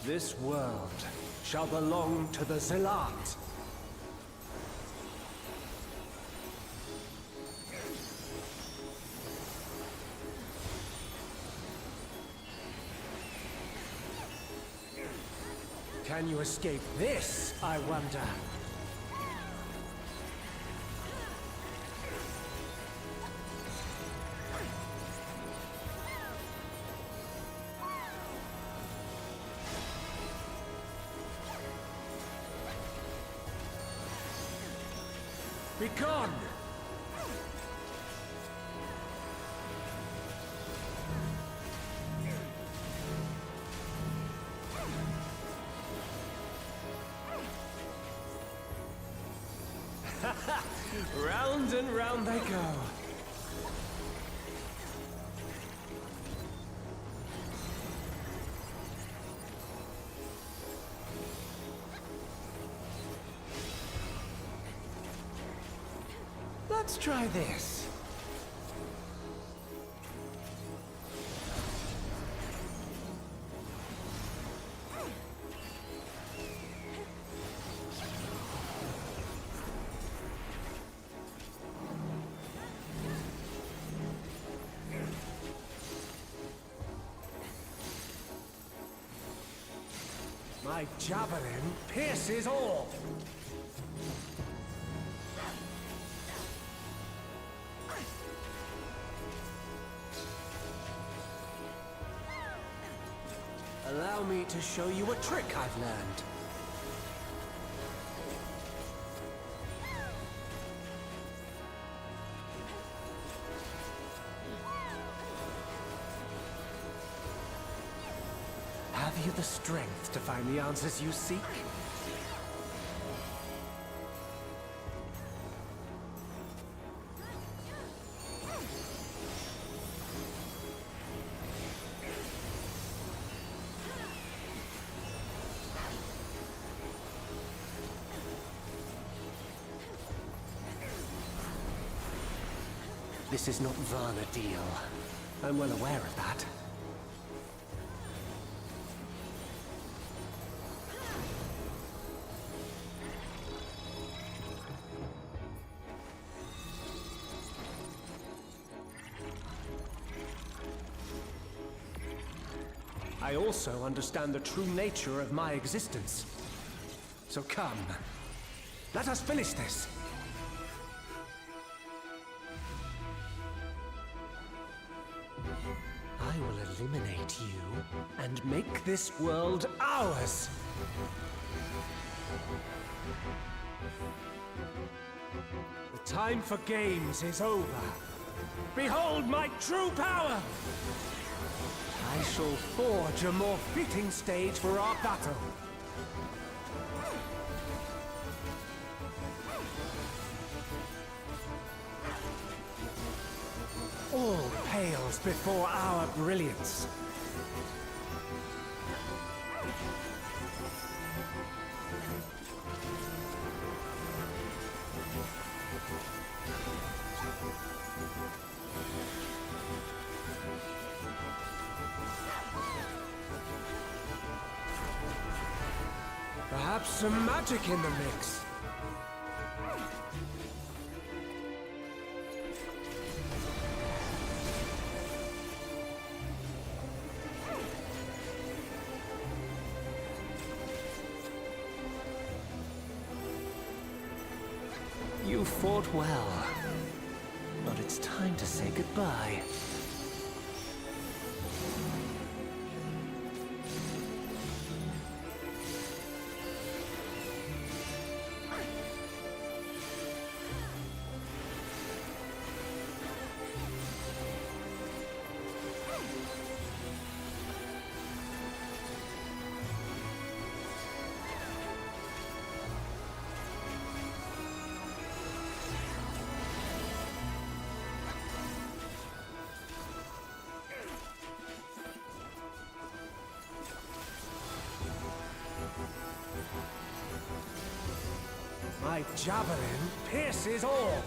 This world shall belong to the Zealot. Can you escape this, I wonder? Be gone! Round and round they go. Let's try this. My javelin pierces all. Allow me to show you a trick I've learned. Have you the strength to find the answers you seek? This is not Varnadil. I'm well aware of that. I also understand the true nature of my existence. So come, let us finish this. I will eliminate you and make this world ours. The time for games is over. Behold my true power! I shall forge a more fitting stage for our battle. All pales before our brilliance. Perhaps some magic in the mix. You fought well, but it's time to say goodbye. My javelin pierces all!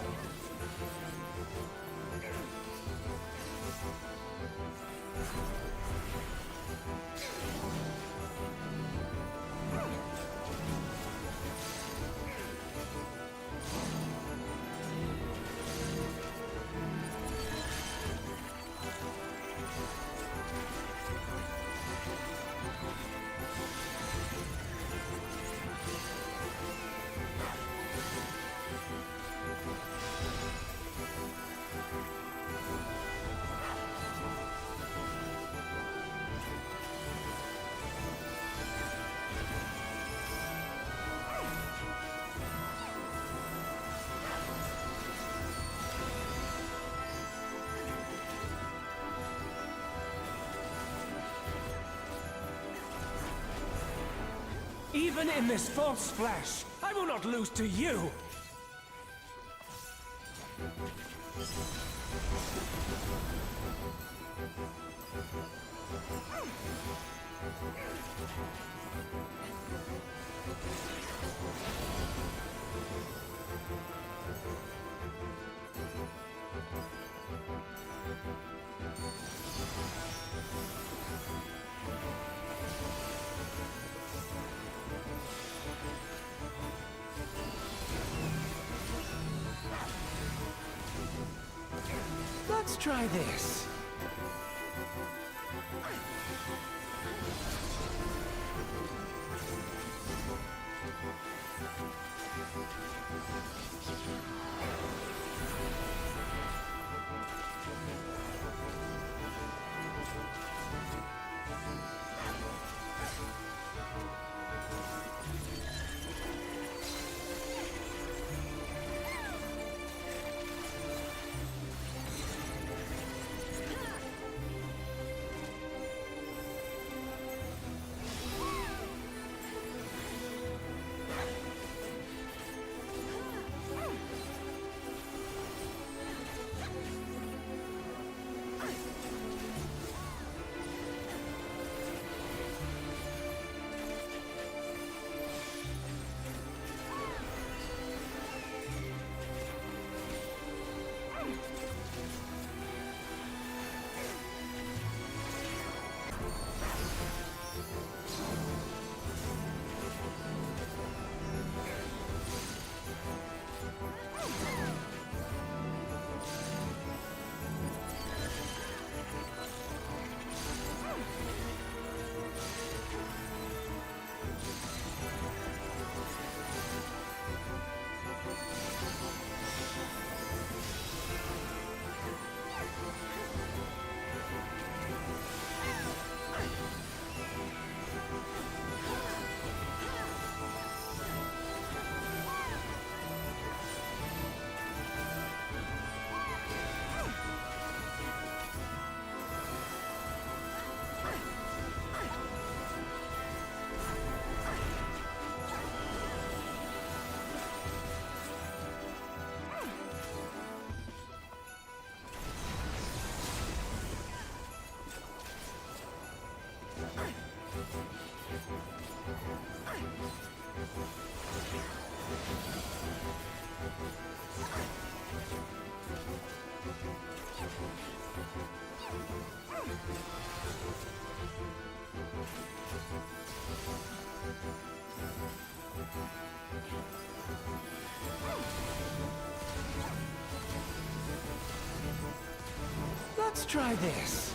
Even in this false flesh, I will not lose to you! Let's try this. Let's try this.